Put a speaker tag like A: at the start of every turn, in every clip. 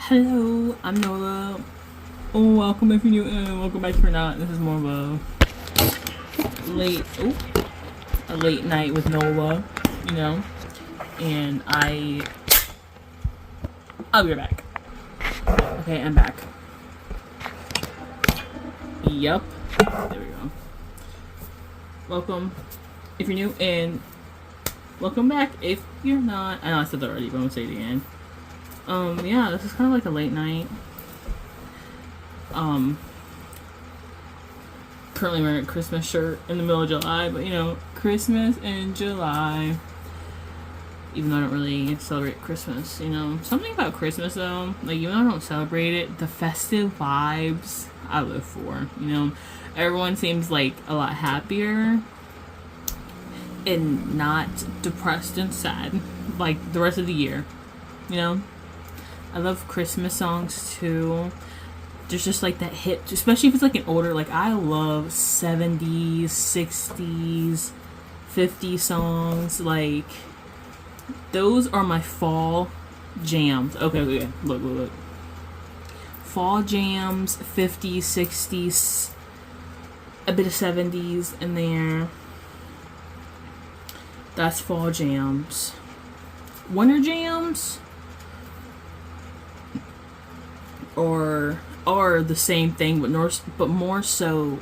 A: Hello, I'm Nola. Oh, welcome if you're new and welcome back if you're not. This is more of a late night with Nola, you know. And I'll be right back. Okay, I'm back. Yup. There we go. Welcome if you're new and welcome back if you're not. I know I said that already, but I'm gonna say it again. Yeah, this is kind of like a late night. Currently wearing a Christmas shirt in the middle of July, but you know, Christmas in July. Even though I don't really celebrate Christmas, you know. Something about Christmas though, like even though I don't celebrate it, the festive vibes I live for, you know. Everyone seems like a lot happier and not depressed and sad like the rest of the year, you know. I love Christmas songs too. There's just like that hit, especially if it's like an older, like I love 70s, 60s, 50s songs. Like those are my fall jams. Okay, look. Fall jams, 50s, 60s, a bit of 70s in there. That's fall jams. Winter jams are the same thing, but more so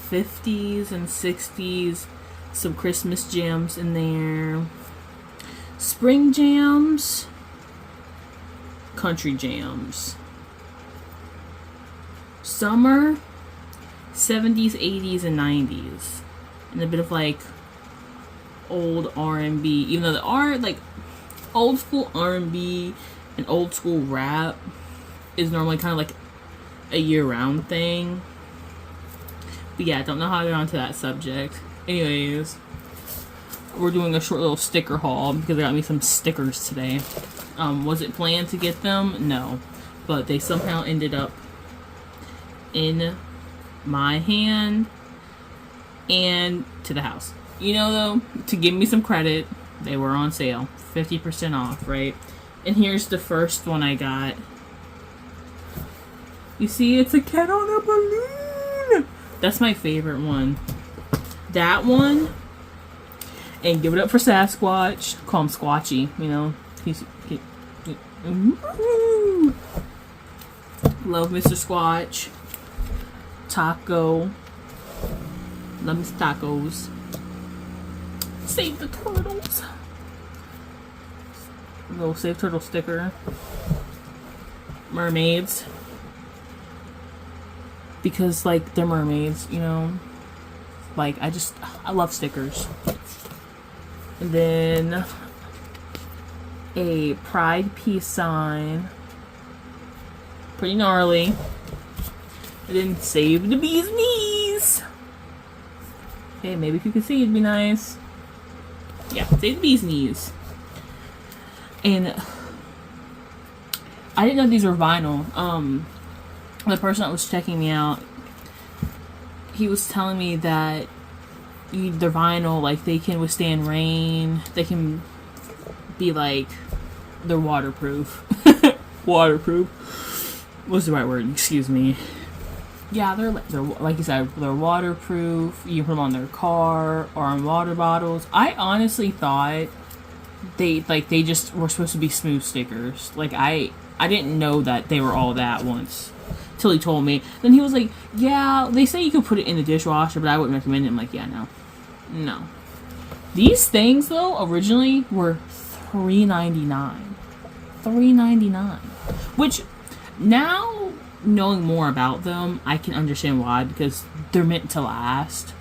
A: 50s and 60s, some Christmas jams in there, spring jams, country jams, summer, 70s, 80s, and 90s, and a bit of like old R&B, even though the like old school R&B and old school rap is normally kind of like a year-round thing. But yeah, I don't know how to get onto that subject. Anyways, we're doing a short little sticker haul because I got me some stickers today. Was it planned to get them? No. But they somehow ended up in my hand and to the house. You know though, to give me some credit, they were on sale. 50% off, right? And here's the first one I got. You see, it's a cat on a balloon. That's my favorite one. That one. And give it up for Sasquatch. Call him Squatchy, you know. Love Mr. Squatch. Taco. Love Mr. Tacos. Save the turtles. Little Save Turtle sticker. Mermaids. Because, like, they're mermaids, you know? Like, I love stickers. And then a pride peace sign. Pretty gnarly. And then Save the Bee's Knees. Okay, maybe if you could see, it'd be nice. Yeah, Save the Bee's Knees. And I didn't know these were vinyl. The person that was checking me out, he was telling me that they're vinyl, like they can withstand rain, they can be like, they're waterproof. Waterproof. What's the right word? Excuse me. Yeah, they're like you said, they're waterproof. You can put them on their car or on water bottles. I honestly thought they just were supposed to be smooth stickers. Like I didn't know that they were all that once. Till he told me. Then he was like, yeah, they say you could put it in the dishwasher, but I wouldn't recommend it. I'm like, yeah, no. These things, though, originally were $3.99. $3.99. Which, now, knowing more about them, I can understand why, because they're meant to last.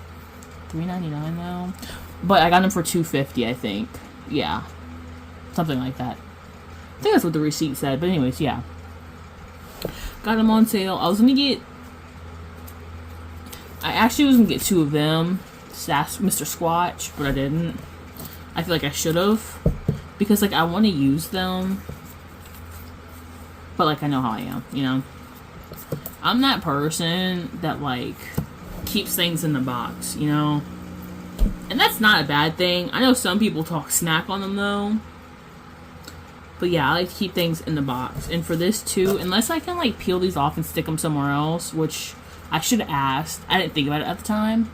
A: $3.99, though. But I got them for $2.50, I think. Yeah. Something like that. I think that's what the receipt said, but anyways, yeah. Got them on sale. I actually was gonna get two of them, Mr. Squatch, but I didn't. I feel like I should have, because like I want to use them, but like I know how I am, you know. I'm that person that like keeps things in the box, you know. And that's not a bad thing. I know some people talk smack on them though. But yeah, I like to keep things in the box. And for this too, unless I can like peel these off and stick them somewhere else, which I should have asked. I didn't think about it at the time.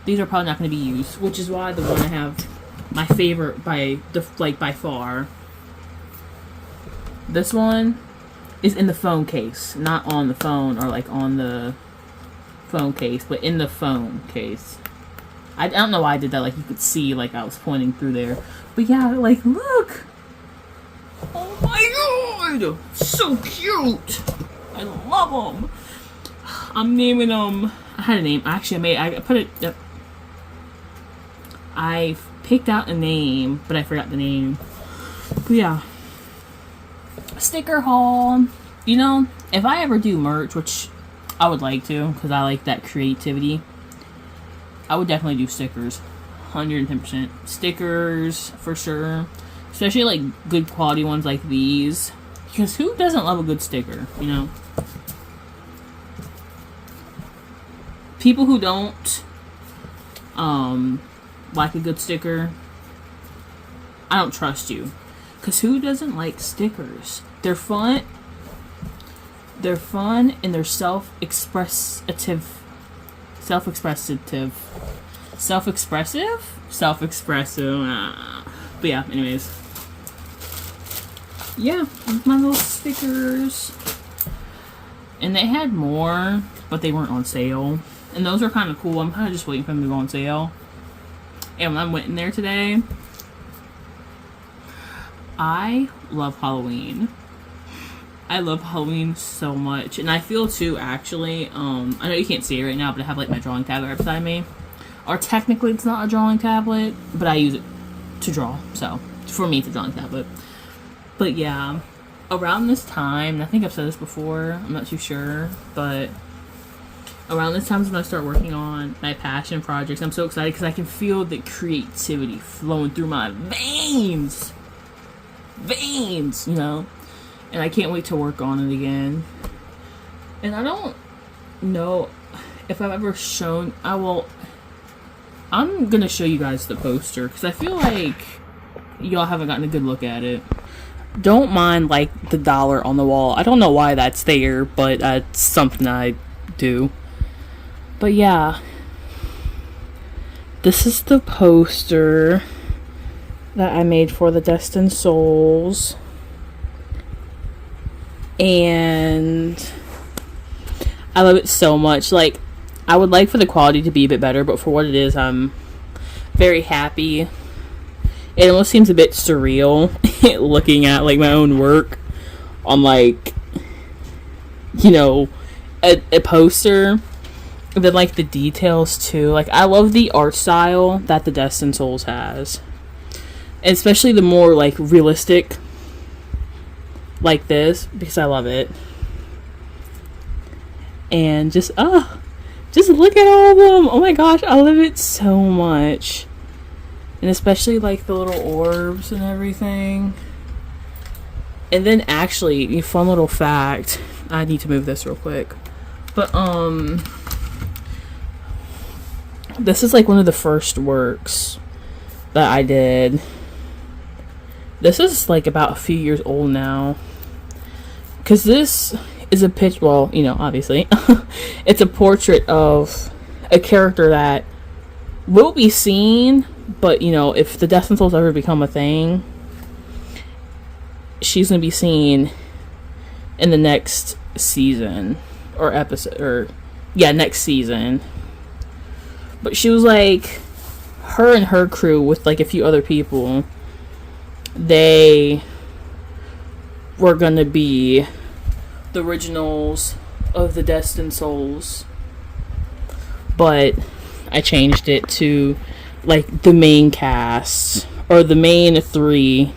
A: These are probably not going to be used, which is why the one I have, my favorite by far. This one is in the phone case, not on the phone or like on the phone case, but in the phone case. I don't know why I did that. Like you could see, like I was pointing through there. But yeah, like look. Oh my god, so cute. I love them. I'm naming them. I had a name. Actually, I put it. Yep. I picked out a name, but I forgot the name. But yeah, sticker haul. You know, if I ever do merch, which I would like to, because I like that creativity, I would definitely do stickers. 110%. Stickers, for sure. Especially, like, good quality ones like these. Because who doesn't love a good sticker, you know? People who don't, like a good sticker, I don't trust you. Because who doesn't like stickers? They're fun. They're fun and they're self-expressive. But yeah, anyways. Yeah, my little stickers. And they had more, but they weren't on sale. And those are kind of cool. I'm kind of just waiting for them to go on sale. And when I went in there today, I love Halloween. I love Halloween so much. And I feel too, actually, I know you can't see it right now, but I have like my drawing tablet right beside me. Or technically it's not a drawing tablet, but I use it to draw. So, for me, it's a drawing tablet. But yeah, around this time, and I think I've said this before, I'm not too sure, but around this time is when I start working on my passion projects. I'm so excited because I can feel the creativity flowing through my veins, you know, and I can't wait to work on it again. And I don't know if I've ever shown, I'm gonna show you guys the poster because I feel like y'all haven't gotten a good look at it. Don't mind like the dollar on the wall. I don't know why that's there, but that's something I do. But yeah, this is the poster that I made for the Destined Souls. And I love it so much. Like, I would like for the quality to be a bit better, but for what it is, I'm very happy. It almost seems a bit surreal looking at like my own work on like, you know, a poster. And then like the details too. Like, I love the art style that the Destined Souls has. And especially the more like realistic like this, because I love it. And just look at all of them. Oh my gosh, I love it so much. And especially like the little orbs and everything. And then actually, a fun little fact. I need to move this real quick. But this is like one of the first works that I did. This is like about a few years old now. Because this is a picture, well, you know, obviously. It's a portrait of a character that will be seen, but, you know, if the Destined Souls ever become a thing, she's going to be seen in the next season, or episode, or, yeah, next season. But she was like, her and her crew with like a few other people, they were going to be the originals of the Destined Souls. But I changed it to like the main cast, or the main three.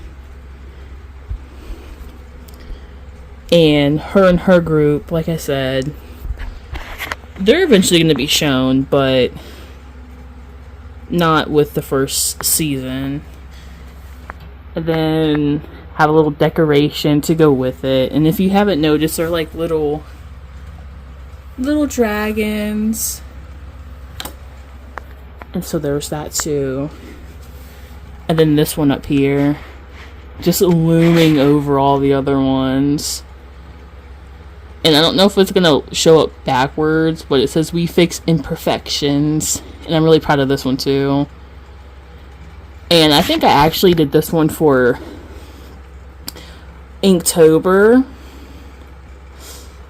A: And her group, like I said, they're eventually going to be shown, but not with the first season. And then have a little decoration to go with it. And if you haven't noticed, they're like little dragons. And so there's that too. And then this one up here just looming over all the other ones. And I don't know if it's going to show up backwards, but it says we fix imperfections. And I'm really proud of this one too. And I think I actually did this one for Inktober.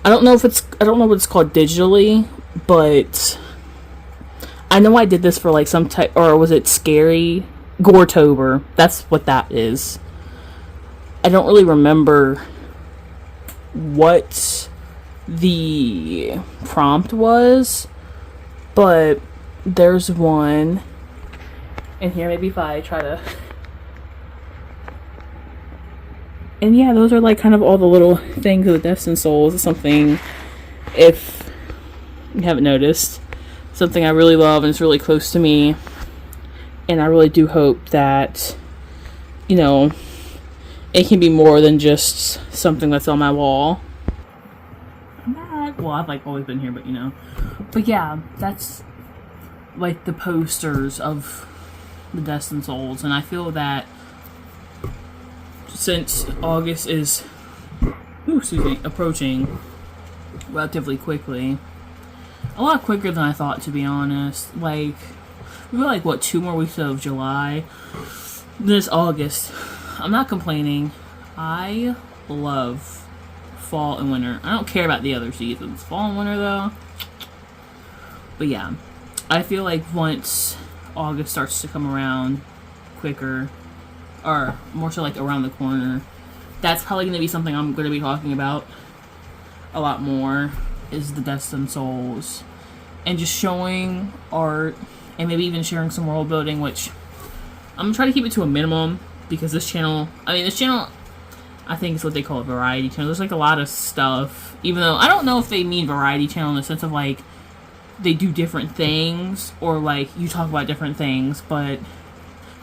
A: I don't know what it's called digitally, but I know I did this for like some type, or was it Scary Goretober? That's what that is. I don't really remember what the prompt was, but there's one. And here, maybe if I try to... And yeah, those are like kind of all the little things of the Destined Souls. It's something, if you haven't noticed, something I really love and it's really close to me. And I really do hope that, you know, it can be more than just something that's on my wall. I'm back. Well, I've like always been here, but you know. But yeah, that's like the posters of the Destined Souls. And I feel that since August is approaching relatively quickly, a lot quicker than I thought, to be honest. Like, we were like, what, 2 more weeks of July? This August. I'm not complaining. I love fall and winter. I don't care about the other seasons. Fall and winter, though. But yeah, I feel like once August starts to come around quicker, or more so like around the corner, that's probably going to be something I'm going to be talking about a lot more, is the Destined Souls. And just showing art, and maybe even sharing some world building, which I'm going to try to keep it to a minimum, because this channel, I think it's what they call a variety channel. There's like a lot of stuff, even though I don't know if they mean variety channel in the sense of like they do different things, or like you talk about different things, but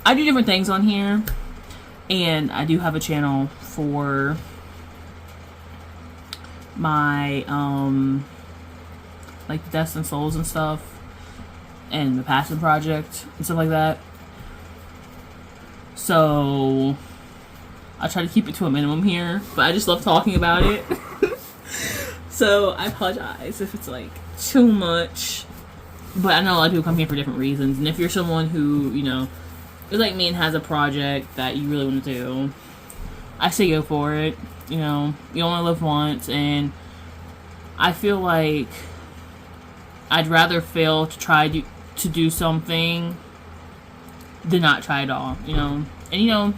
A: I do different things on here. And I do have a channel for my, like, the Destined Souls and stuff, and the Passion Project, and stuff like that. So, I try to keep it to a minimum here, but I just love talking about it. So, I apologize if it's, like, too much. But I know a lot of people come here for different reasons, and if you're someone who, you know, is like me and has a project that you really want to do, I say go for it. You know, you only live once, and I feel like I'd rather fail to try to do something than not try at all, you know. And you know,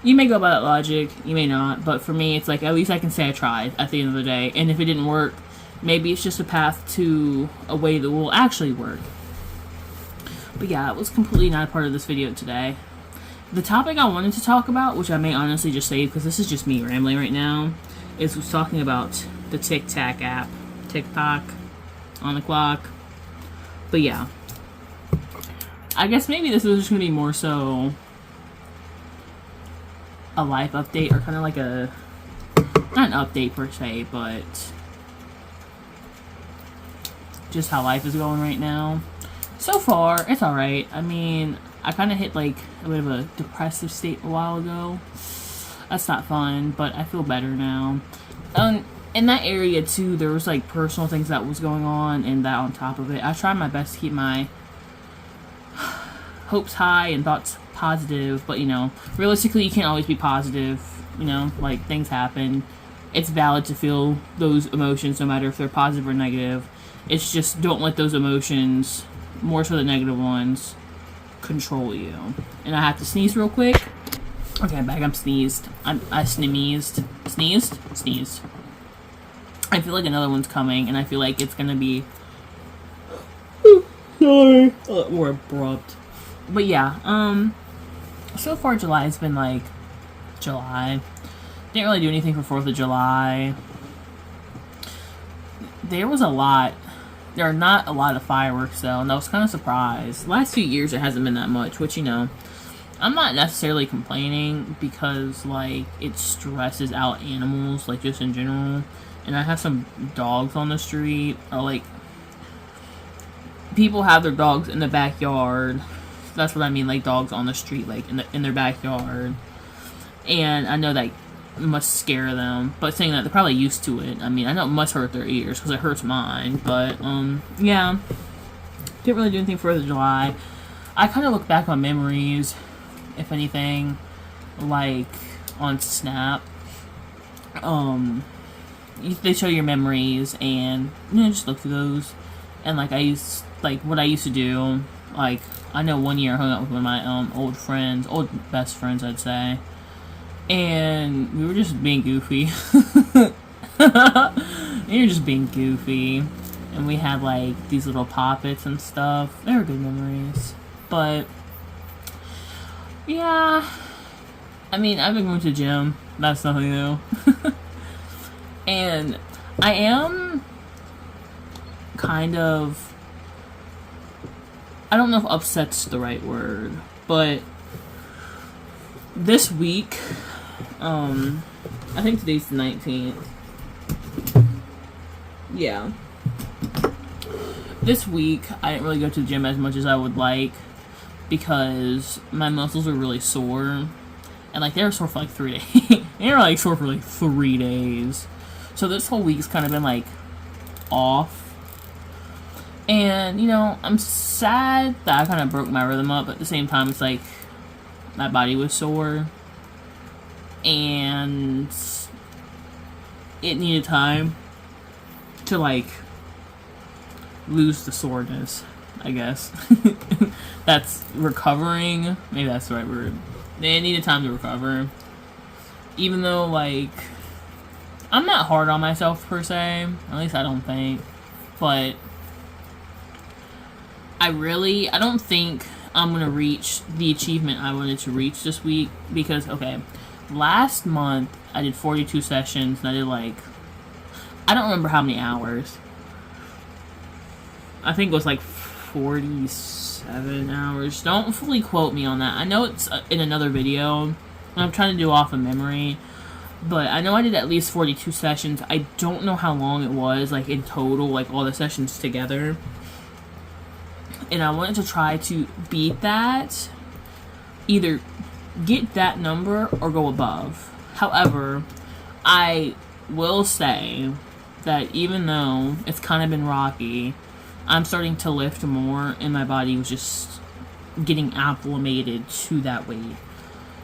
A: you may go by that logic, you may not, but for me, it's like, at least I can say I tried at the end of the day. And if it didn't work, maybe it's just a path to a way that will actually work. But yeah, it was completely not a part of this video today. The topic I wanted to talk about, which I may honestly just save because this is just me rambling right now, is talking about the TikTok app. TikTok on the clock. But yeah, I guess maybe this is just going to be more so a life update, or kind of like a, not an update per se, but just how life is going right now. So far, it's alright. I mean, I kind of hit like a bit of a depressive state a while ago. That's not fun, but I feel better now. In that area too, there was like personal things that was going on, and that on top of it, I tried my best to keep my hopes high and thoughts positive, but you know, realistically you can't always be positive. You know, like, things happen. It's valid to feel those emotions no matter if they're positive or negative. It's just, don't let those emotions, more so the negative ones, control you. And I have to sneeze real quick. Okay, I'm back. I'm sneezed. I sneezed. Sneezed. I feel like another one's coming, and I feel like it's gonna be sorry, a lot more abrupt. But yeah, so far July has been like July. Didn't really do anything for 4th of July. There are not a lot of fireworks though, and I was kind of surprised. The last few years it hasn't been that much, which, you know, I'm not necessarily complaining, because like, it stresses out animals, like, just in general. And I have some dogs on the street, or like, people have their dogs in the backyard. That's what I mean, like, dogs on the street, like in their backyard. And I know that must scare them, but saying that they're probably used to it. I mean, I know it must hurt their ears because it hurts mine, but yeah, didn't really do anything for the July. I kind of look back on memories, if anything, like on Snap. They show your memories, and just look through those. And what I used to do, like, I know one year I hung out with one of my old best friends, I'd say, and we were just being goofy. We were just being goofy, and we had like these little poppets and stuff. They were good memories, but yeah, I mean, I've been going to the gym. That's nothing new. And I am kind of, I don't know if upset's the right word, but this week, I think today's the 19th. Yeah. This week, I didn't really go to the gym as much as I would like because my muscles are really sore. And, like, they were sore for, like, 3 days. They were, like, sore for, like, 3 days. So this whole week's kind of been, like, off. And, I'm sad that I kind of broke my rhythm up. But at the same time, it's, like, my body was sore. And it needed time to, like, lose the soreness, I guess. That's recovering. Maybe that's the right word. They needed time to recover. Even though, like, I'm not hard on myself, per se. At least I don't think. But I don't think I'm going to reach the achievement I wanted to reach this week. Because, okay, last month I did 42 sessions. And I did, like, I don't remember how many hours. I think it was, like, 47 hours. Don't fully quote me on that. I know it's in another video, and I'm trying to do off of memory, but I know I did at least 42 sessions. I don't know how long it was, like, in total, like, all the sessions together. And I wanted to try to beat that, either get that number or go above. However, I will say that even though it's kind of been rocky, I'm starting to lift more, and my body was just getting acclimated to that weight.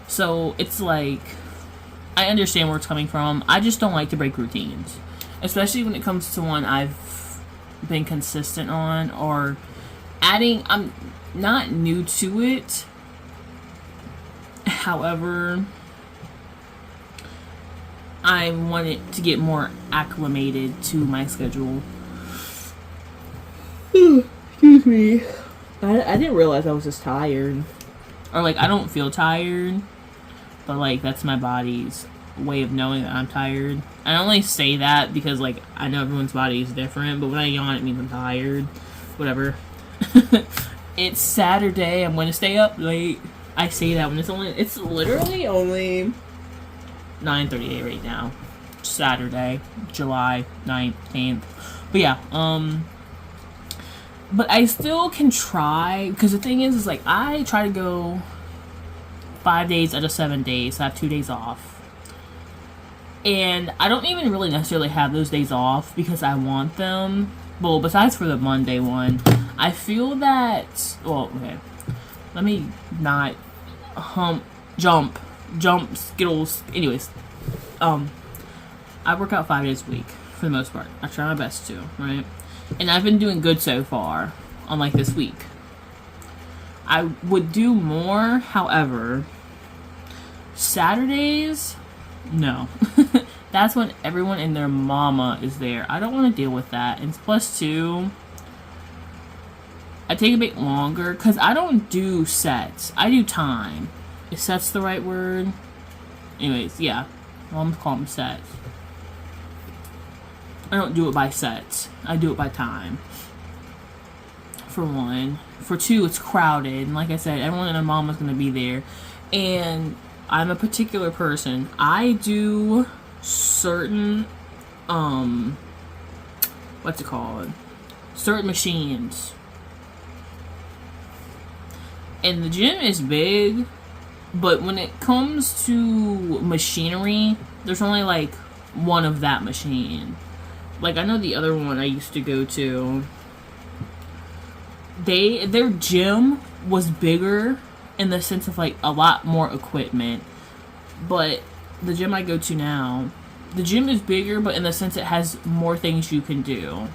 A: So it's like, I understand where it's coming from. I just don't like to break routines, especially when it comes to one I've been consistent on, or adding. I'm not new to it. However, I want it to get more acclimated to my schedule. Excuse me. I didn't realize I was just tired. Or, like, I don't feel tired. But, like, that's my body's way of knowing that I'm tired. I only say that because, like, I know everyone's body is different. But when I yawn, it means I'm tired. Whatever. It's Saturday. I'm going to stay up late. I say that when it's literally only 9:38 right now. Saturday, July 19th. But, yeah, but I still can try, because the thing is like, I try to go 5 days out of 7 days, so I have 2 days off. And I don't even really necessarily have those days off because I want them. Well, besides for the Monday one, I feel that, well, okay, let me not jump, Skittles, anyways, I work out 5 days a week, for the most part. I try my best to, right? And I've been doing good so far, unlike this week. I would do more, however, Saturdays, no. That's when everyone and their mama is there. I don't want to deal with that. And plus two, I take a bit longer, because I don't do sets. I do time. Is sets the right word? Anyways, yeah. Well, I'm going to call them sets. I don't do it by sets. I do it by time. For one. For two, it's crowded. And like I said, everyone and their mama's going to be there. And I'm a particular person. I do certain, what's it called? Certain machines. And the gym is big, But when it comes to machinery, there's only like one of that machine. Like, I know the other one I used to go to, their gym was bigger in the sense of like a lot more equipment. But the gym I go to now, the gym is bigger, but in the sense it has more things you can do.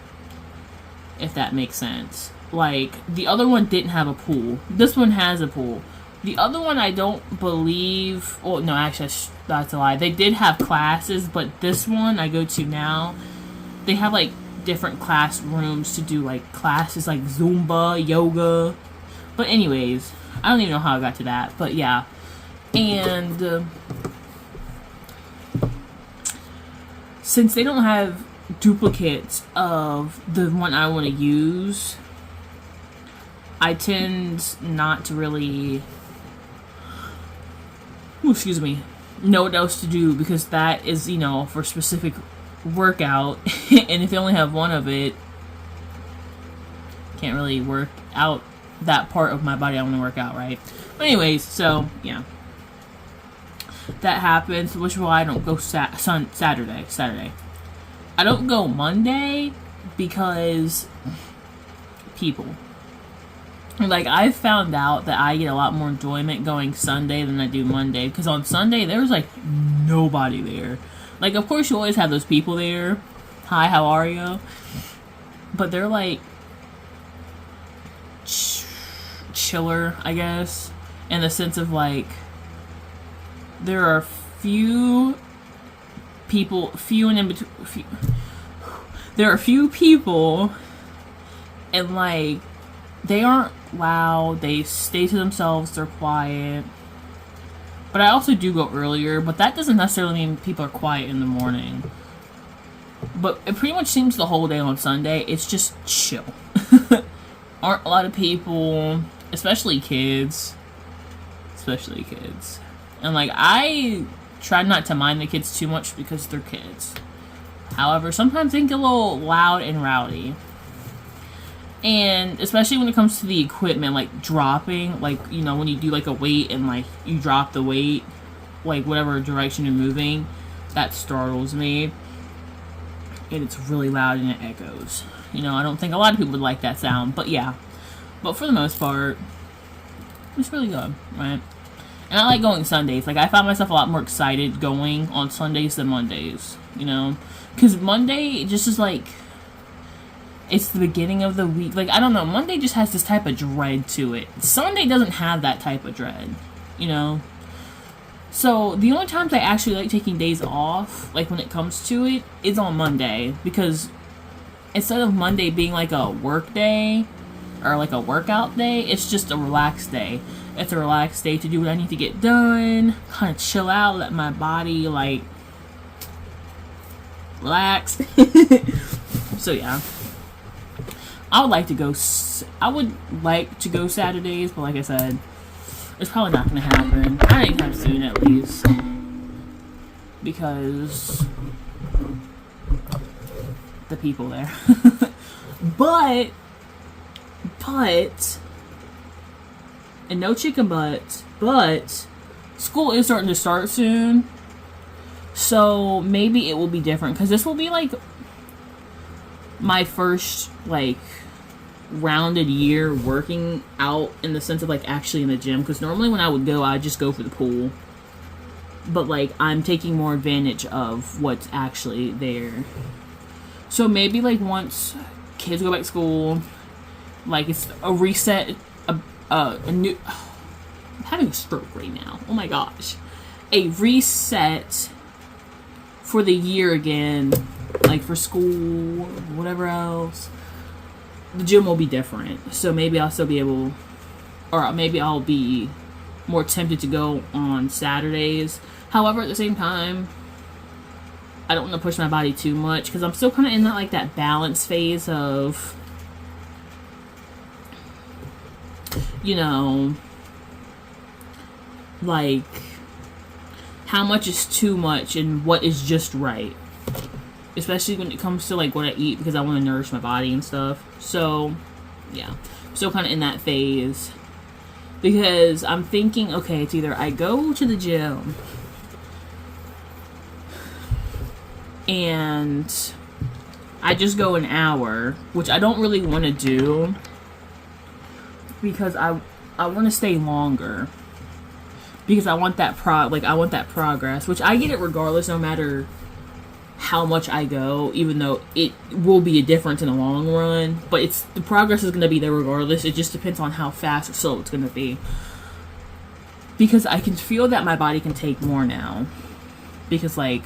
A: If that makes sense. Like, the other one didn't have a pool. This one has a pool. The other one I don't believe... Well, no, actually, that's a lie. They did have classes, but this one I go to now, they have, like, different classrooms to do, like, classes like Zumba, yoga. But anyways, I don't even know how I got to that. But, yeah. And... since they don't have duplicates of the one I want to use, I tend not to really, excuse me, know what else to do, because that is, you know, for specific workout, and if they only have one of it, can't really work out that part of my body I want to work out, right? But anyways, so, yeah. That happens, which is why I don't go Saturday. I don't go Monday because people. Like, I've found out that I get a lot more enjoyment going Sunday than I do Monday, because on Sunday there's like nobody there. Like, of course you always have those people there. Hi, how are you? But they're like chiller, I guess, in the sense of like there are few people, there are few people, and like they aren't loud, they stay to themselves, they're quiet. But I also do go earlier, but that doesn't necessarily mean people are quiet in the morning. But it pretty much seems the whole day on Sunday, it's just chill. Aren't a lot of people, especially kids. And like, I try not to mind the kids too much because they're kids. However, sometimes they can get a little loud and rowdy. And especially when it comes to the equipment, like dropping, like, you know, when you do like a weight and like you drop the weight, like whatever direction you're moving, that startles me. And it's really loud and it echoes. You know, I don't think a lot of people would like that sound, but yeah. But for the most part, it's really good, right? And I like going Sundays. Like, I find myself a lot more excited going on Sundays than Mondays, you know? Because Monday just is like, it's the beginning of the week. Like, I don't know, Monday just has this type of dread to it. Sunday doesn't have that type of dread, you know? So, the only times I actually like taking days off, like when it comes to it, is on Monday. Because instead of Monday being like a work day, or like a workout day, it's just a relaxed day. It's a relaxed day to do what I need to get done, kind of chill out, let my body, like, relax. So, yeah. I would like to go Saturdays, but like I said, it's probably not going to happen. Not anytime soon, at least. Because the people there. But, and no chicken butts, but school is starting to start soon. So maybe it will be different, because this will be like my first like rounded year working out, in the sense of like actually in the gym, because normally when I would go, I'd just go for the pool. But like, I'm taking more advantage of what's actually there. So maybe like once kids go back to school, like it's a reset, a new, I'm having a stroke right now, oh my gosh, a reset for the year again, like for school, whatever else. The gym will be different, so maybe I'll still be able, or maybe I'll be more tempted to go on Saturdays. However, at the same time, I don't want to push my body too much, because I'm still kind of in that, like, that balance phase of, you know, like, how much is too much and what is just right. Especially when it comes to, like, what I eat, because I want to nourish my body and stuff. So, yeah. Still kind of in that phase. Because I'm thinking, okay, it's either I go to the gym and I just go an hour, which I don't really want to do because I want to stay longer. Because I want that I want that progress, which I get it regardless, no matter how much I go, even though it will be a difference in the long run. But the progress is going to be there regardless. It just depends on how fast or slow it's going to be. Because I can feel that my body can take more now. Because, like,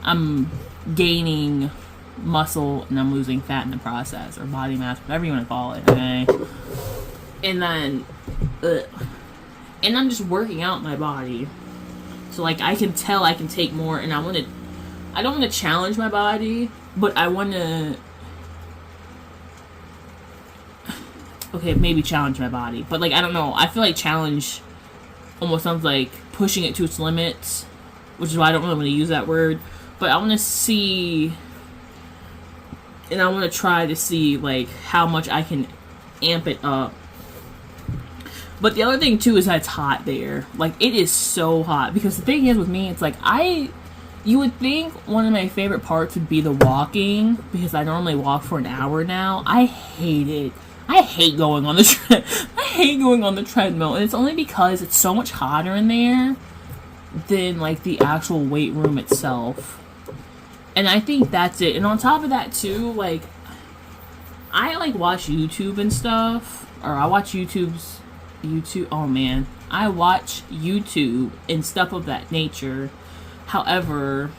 A: I'm gaining muscle and I'm losing fat in the process, or body mass, whatever you want to call it, okay? And then, and I'm just working out my body. So, like, I can tell I can take more, and I don't want to challenge my body, but I want to, okay, maybe challenge my body. But, like, I don't know. I feel like challenge almost sounds like pushing it to its limits, which is why I don't really want to use that word. But I want to see, and I want to try to see, like, how much I can amp it up. But the other thing, too, is that it's hot there. Like, it is so hot. Because the thing is with me, it's like, you would think one of my favorite parts would be the walking, because I normally walk for an hour now. I hate it. I hate going on the I hate going on the treadmill, and it's only because it's so much hotter in there than, like, the actual weight room itself. And I think that's it. And on top of that, too, like, I, like, watch YouTube and stuff, or I watch YouTube, oh man, I watch YouTube and stuff of that nature. However,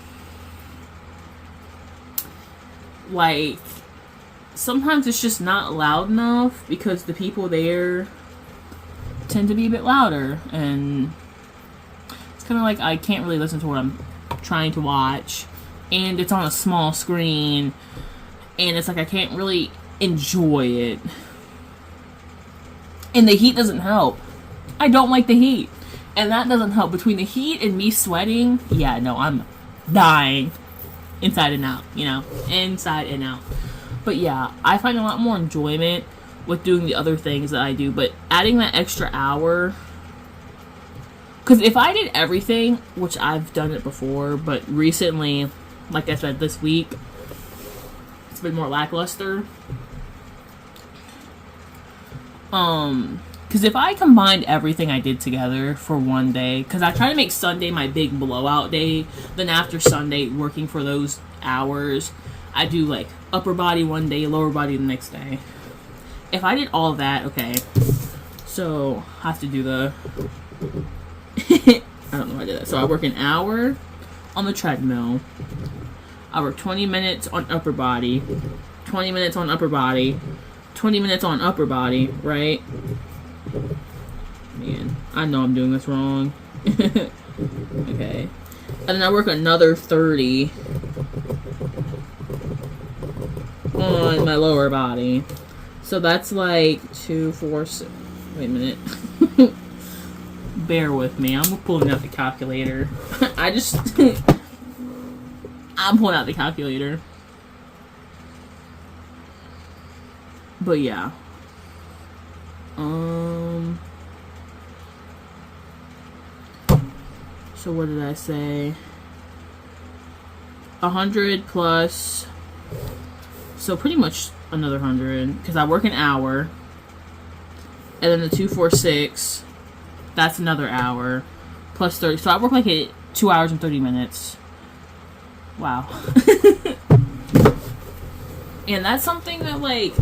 A: like, sometimes it's just not loud enough because the people there tend to be a bit louder, and it's kind of like I can't really listen to what I'm trying to watch, and it's on a small screen, and it's like I can't really enjoy it. And the heat doesn't help. I don't like the heat. And that doesn't help. Between the heat and me sweating, yeah, no, I'm dying. Inside and out, you know? Inside and out. But yeah, I find a lot more enjoyment with doing the other things that I do. But adding that extra hour... Because if I did everything, which I've done it before, but recently, like I said, this week, it's been more lackluster. Because if I combined everything I did together for one day, because I try to make Sunday my big blowout day, then after Sunday, working for those hours, I do, like, upper body one day, lower body the next day. If I did all that, okay, so I have to do the, I don't know how I did that. So I work an hour on the treadmill, I work 20 minutes on upper body, 20 minutes on upper body, 20 minutes on upper body, right? Man, I know I'm doing this wrong. Okay. And then I work another 30 on my lower body. So that's like 2, 4, 6. Wait a minute. Bear with me. I'm pulling out the calculator. I'm pulling out the calculator. But yeah. So what did I say? 100 plus. So pretty much another 100. Because I work an hour. And then the 2, 4, 6. That's another hour. Plus 30. So I work like 2 hours and 30 minutes. Wow. And that's something that, like,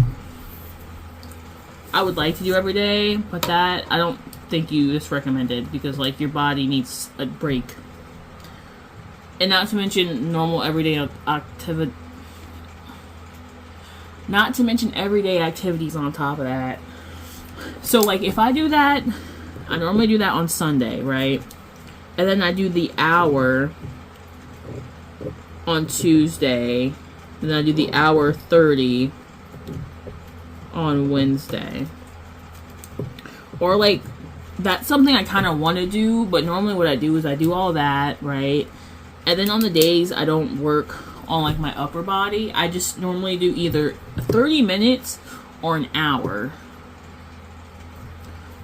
A: I would like to do every day, but that I don't think it's recommended because, like, your body needs a break. And not to mention normal everyday activity. Not to mention everyday activities on top of that. So, like, if I do that, I normally do that on Sunday, right? And then I do the hour on Tuesday. And then I do the hour 30 on Wednesday. Or, like, that's something I kind of want to do, but normally what I do is I do all that, right? And then on the days I don't work on, like, my upper body, I just normally do either 30 minutes or an hour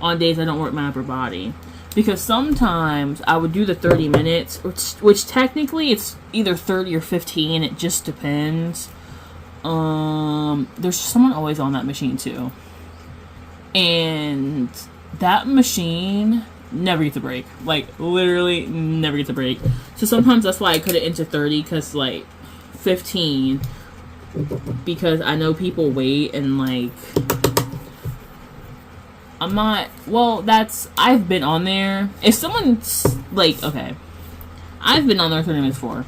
A: on days I don't work my upper body. Because sometimes I would do the 30 minutes, which technically it's either 30 or 15. It just depends. There's someone always on that machine too. And that machine never gets a break. Like, literally never gets a break. So sometimes that's why I cut it into 30, because, like, 15. Because I know people wait and, like... I'm not... Well, I've been on there. If someone's, like... Okay. I've been on there 30 minutes before.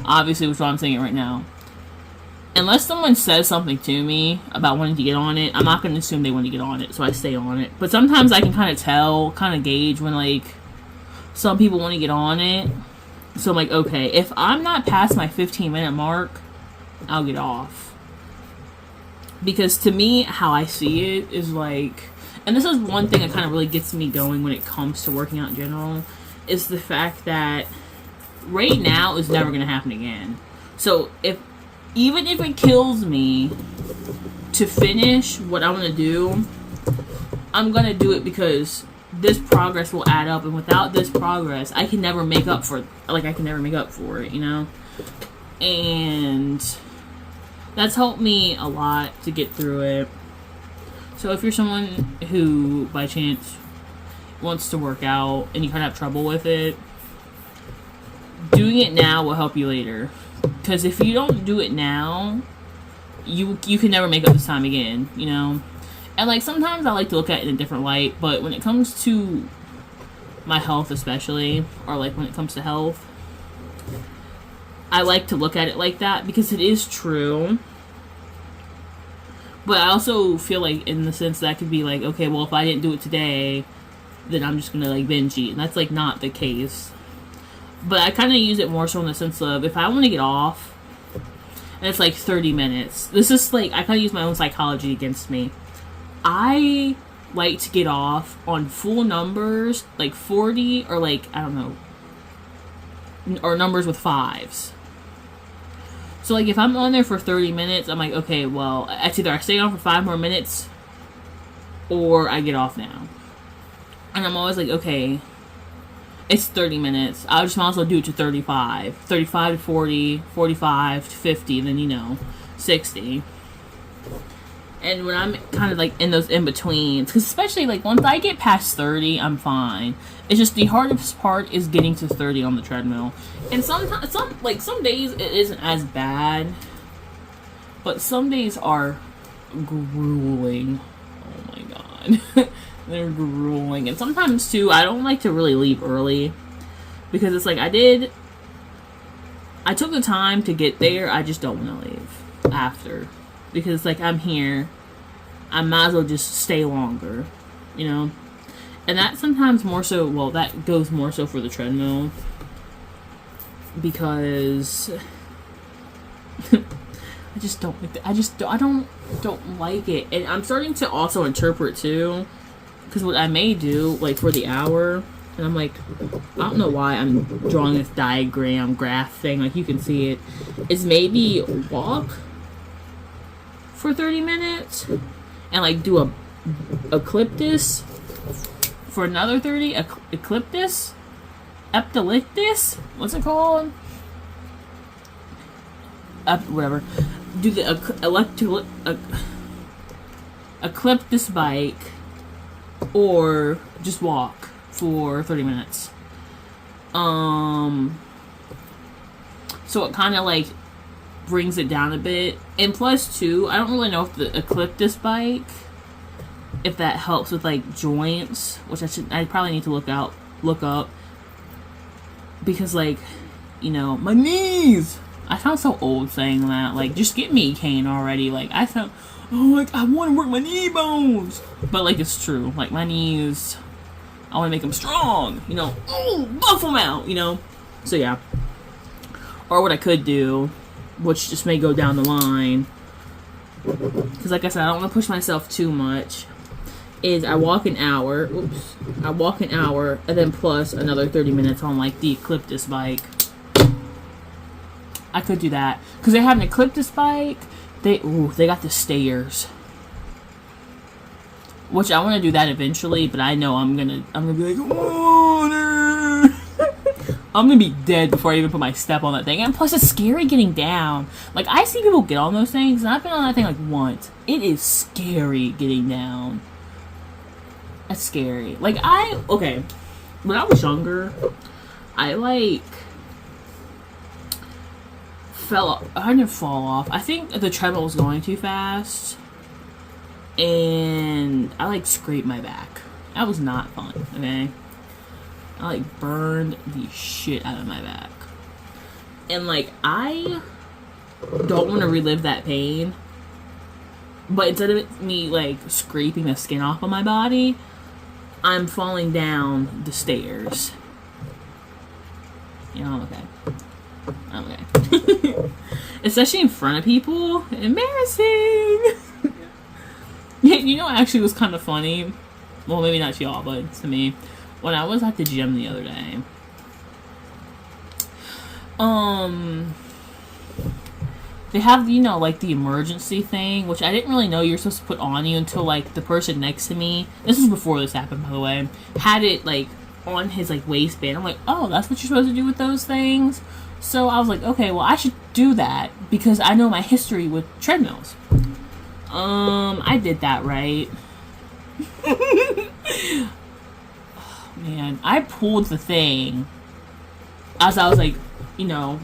A: Obviously, which is why I'm saying it right now. Unless someone says something to me about wanting to get on it, I'm not going to assume they want to get on it, so I stay on it. But sometimes I can kind of tell, kind of gauge when, like, some people want to get on it. So I'm like, okay, if I'm not past my 15-minute mark, I'll get off. Because to me, how I see it is like... And this is one thing that kind of really gets me going when it comes to working out in general, is the fact that right now is never going to happen again. So even if it kills me to finish what I want to do, I'm going to do it because this progress will add up. And without this progress, I can never make up for it, you know? And that's helped me a lot to get through it. So if you're someone who, by chance, wants to work out and you kind of have trouble with it, doing it now will help you later. Because if you don't do it now, you can never make up this time again, you know? And, like, sometimes I like to look at it in a different light, but when it comes to my health especially, or, like, when it comes to health, I like to look at it like that because it is true. But I also feel like, in the sense that could be like, okay, well, if I didn't do it today, then I'm just gonna, like, binge eat. And that's, like, not the case. But I kind of use it more so in the sense of, if I want to get off, and it's, like, 30 minutes. This is, like, I kind of use my own psychology against me. I like to get off on full numbers, like 40, or, like, I don't know, or numbers with 5s. So, like, if I'm on there for 30 minutes, I'm like, okay, well, it's either I stay on for 5 more minutes, or I get off now. And I'm always like, okay, it's 30 minutes. I just might as well do it to 35. 35 to 40, 45 to 50, then, you know, 60. And when I'm kind of, like, in those in-betweens, because especially, like, once I get past 30, I'm fine. It's just the hardest part is getting to 30 on the treadmill. And sometimes, some days it isn't as bad, but some days are grueling. Oh my god. They're grueling. And sometimes, too, I don't like to really leave early, because it's like, I took the time to get there, I just don't want to leave after. Because, like, I'm here, I might as well just stay longer, you know? And that sometimes more so, well, that goes more so for the treadmill. Because I just don't like that. I don't like it. And I'm starting to also interpret, too. Because what I may do, like, for the hour, and I'm like, I don't know why I'm drawing this graph thing, like, you can see it, is maybe walk for 30 minutes, and, like, do a ecliptus for another 30, ecliptus? Eptilictus? What's it called? Whatever. Do the ecliptus bike, or just walk for 30 minutes. So it kind of, like, brings it down a bit. And plus, too, I don't really know if the ecliptus bike, if that helps with, like, joints, which I probably need to look up. Because, like, you know, my knees! I sound so old saying that. Like, just get me a cane already. Like, I sound, like, I want to work my knee bones! But, like, it's true. Like, my knees, I want to make them strong, you know? Buff them out, you know? So, yeah. Or what I could do, which just may go down the line, because, like I said, I don't want to push myself too much, is I walk an hour, and then plus another 30 minutes on, like, the ecliptus bike. I could do that. Because they have an ecliptus bike, they got the stairs. which I want to do that eventually, but I know I'm gonna be like, water. I'm gonna be dead before I even put my step on that thing. And plus, it's scary getting down. Like, I see people get on those things, and I've been on that thing like once. It is scary getting down. That's scary. Like, okay, when I was younger, I like I didn't fall off. I think the treadmill was going too fast, and I like scraped my back. That was not fun, okay? I like burned the shit out of my back. And like, I don't want to relive that pain, but instead of me like scraping the skin off of my body, I'm falling down the stairs. You know, I'm okay. I'm okay. Especially in front of people. Embarrassing! Yeah, you know, actually was kind of funny. Well, maybe not to y'all, but to me. When I was at the gym the other day, they have, you know, like the emergency thing, which I didn't really know you were supposed to put on you until like the person next to me, this was before this happened, by the way, had it like on his like waistband. I'm like, oh, that's what you're supposed to do with those things? So I was like, okay, well, I should do that because I know my history with treadmills. I did that, right? Man, I pulled the thing as I was like, you know,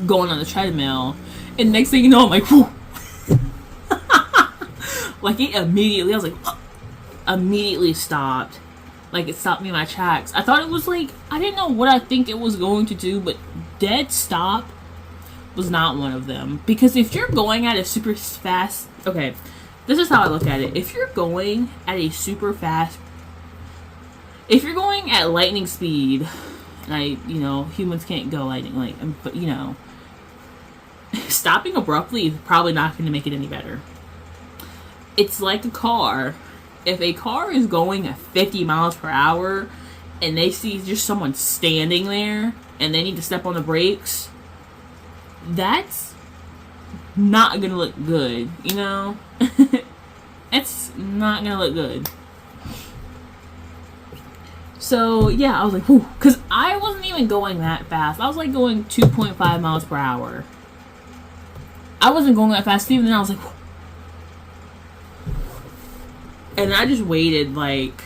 A: going on the treadmill, and next thing you know, I'm like, whew. Like, it immediately, I was like, immediately stopped. Like, it stopped me in my tracks. I thought it was like, I didn't know what I think it was going to do, but dead stop was not one of them. Because if you're going at a super fast, okay, this is how I look at it. If you're going at a super fast, if you're going at lightning speed, and you know, humans can't go lightning, like, but you know, stopping abruptly is probably not going to make it any better. It's like a car. If a car is going at 50 miles per hour and they see just someone standing there and they need to step on the brakes, that's not going to look good, you know? It's not going to look good. So, yeah, I was like, whew. Because I wasn't even going that fast. I was like going 2.5 miles per hour. I wasn't going that fast even then. I was like, whew. And I just waited, like,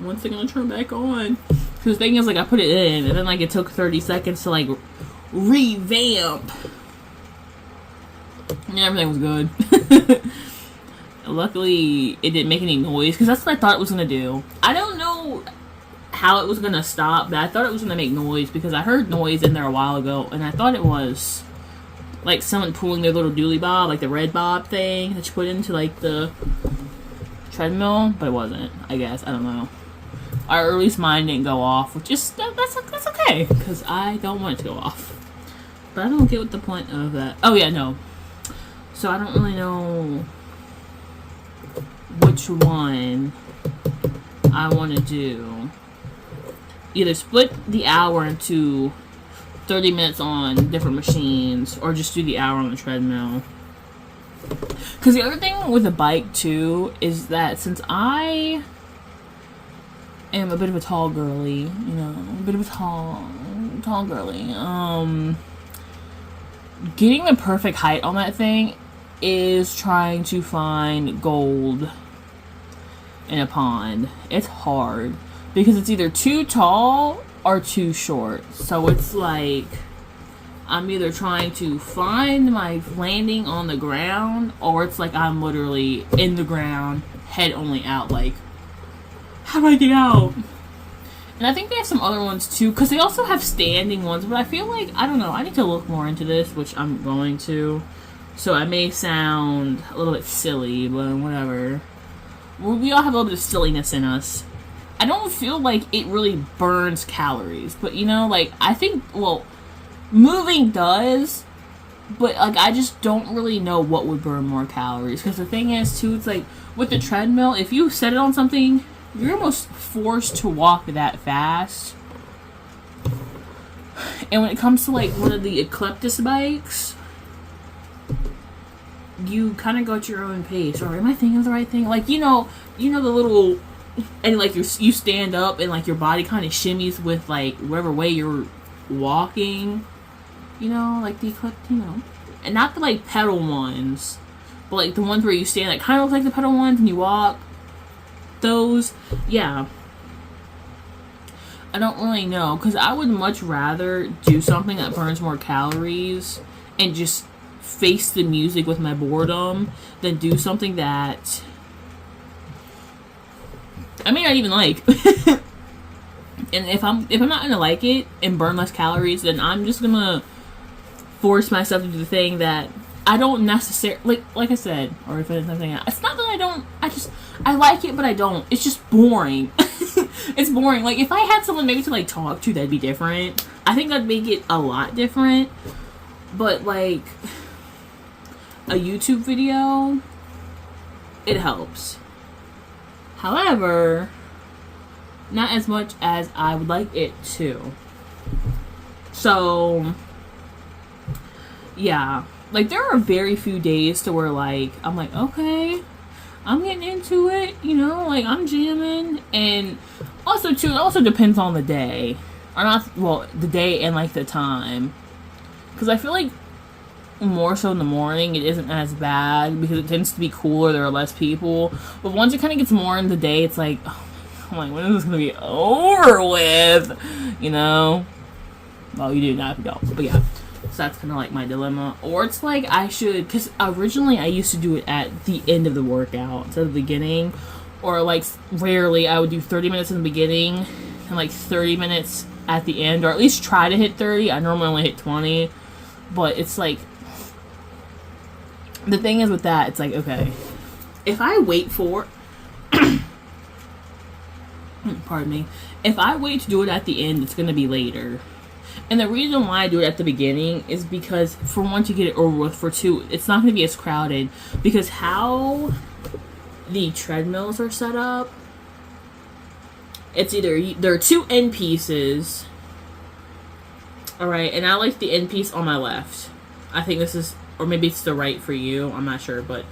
A: when's it gonna turn back on? Because the thing is, like, I put it in, and then, like, it took 30 seconds to, like, revamp. And everything was good. Luckily, it didn't make any noise, because that's what I thought it was gonna do. I don't know how it was gonna stop, but I thought it was gonna make noise, because I heard noise in there a while ago, and I thought it was like someone pulling their little dually bob, like the red bob thing that you put into like the treadmill, but it wasn't, I guess. I don't know. Or at least mine didn't go off, which is, that's okay, because I don't want it to go off. But I don't get what the point of that. Oh yeah, no. So I don't really know which one I want to do. Either split the hour into 30 minutes on different machines, or just do the hour on the treadmill. Because the other thing with a bike too is that since I am a bit of a tall girly, you know, a bit of a tall girly, getting the perfect height on that thing is trying to find gold in a pond. It's hard because it's either too tall or too short. So it's like I'm either trying to find my landing on the ground, or it's like I'm literally in the ground, head only out, like, how do I get out? And I think they have some other ones too, because they also have standing ones, but I feel like, I don't know, I need to look more into this, which I'm going to. So I may sound a little bit silly, but whatever. We all have a little bit of silliness in us. I don't feel like it really burns calories, but you know, like, I think, well, moving does, but like, I just don't really know what would burn more calories, because the thing is too, it's like, with the treadmill, if you set it on something, you're almost forced to walk that fast. And when it comes to like one of the Ecliptus bikes, you kind of go at your own pace. Or am I thinking of the right thing? Like, you know the little, and like you stand up and like your body kind of shimmies with like whatever way you're walking. You know, like the and not the like pedal ones, but like the ones where you stand that kind of look like the pedal ones and you walk. Those, yeah. I don't really know, because I would much rather do something that burns more calories and just face the music with my boredom than do something that I may not even like. And if I'm not gonna like it and burn less calories, then I'm just gonna force myself to do the thing that I don't necessarily like I said, or if it's something else. It's not that I don't. I like it, but I don't. It's just boring. It's boring. Like if I had someone maybe to like talk to, that'd be different. I think that'd make it a lot different. But like a YouTube video, it helps. However, not as much as I would like it to. So, yeah. Like, there are very few days to where, like, I'm like, okay, I'm getting into it, you know? Like, I'm jamming. And also, too, it also depends on the day. Or not, well, the day and, like, the time. Because I feel like more so in the morning, it isn't as bad because it tends to be cooler, there are less people. But once it kind of gets more in the day, it's like, oh, I'm like, when is this going to be over with? You know? Well, you do not have to go. But yeah. So that's kind of like my dilemma. Or it's like I should, because originally I used to do it at the end of the workout instead of the beginning. Or like rarely I would do 30 minutes in the beginning and like 30 minutes at the end. Or at least try to hit 30. I normally only hit 20. But it's like, the thing is with that, it's like, okay, if I wait for, pardon me, if I wait to do it at the end, it's going to be later. And the reason why I do it at the beginning is because, for one, to get it over with, for two, it's not going to be as crowded. Because how the treadmills are set up, it's either, there are two end pieces, alright, and I like the end piece on my left. I think this is, or maybe it's the right for you, I'm not sure, but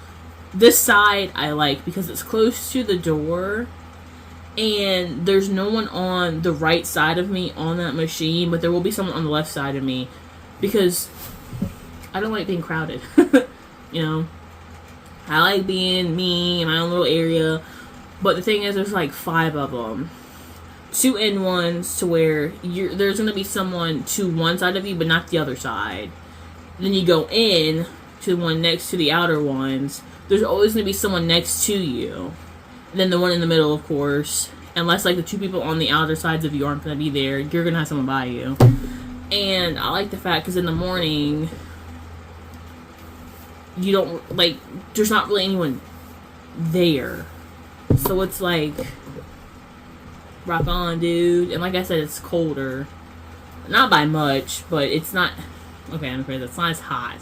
A: this side I like because it's close to the door. And there's no one on the right side of me on that machine, but there will be someone on the left side of me because I don't like being crowded. You know, I like being me in my own little area. But the thing is, there's like 5 of them, 2 end ones to where there's going to be someone to one side of you, but not the other side. Then you go in to the one next to the outer ones. There's always going to be someone next to you. Then the one in the middle, of course. Unless, like, the 2 people on the outer sides of you aren't going to be there, you're going to have someone by you. And I like the fact, because in the morning, you don't, like, there's not really anyone there. So it's like, rock on, dude. And like I said, it's colder. Not by much, but it's not, okay, I'm afraid it's not as hot.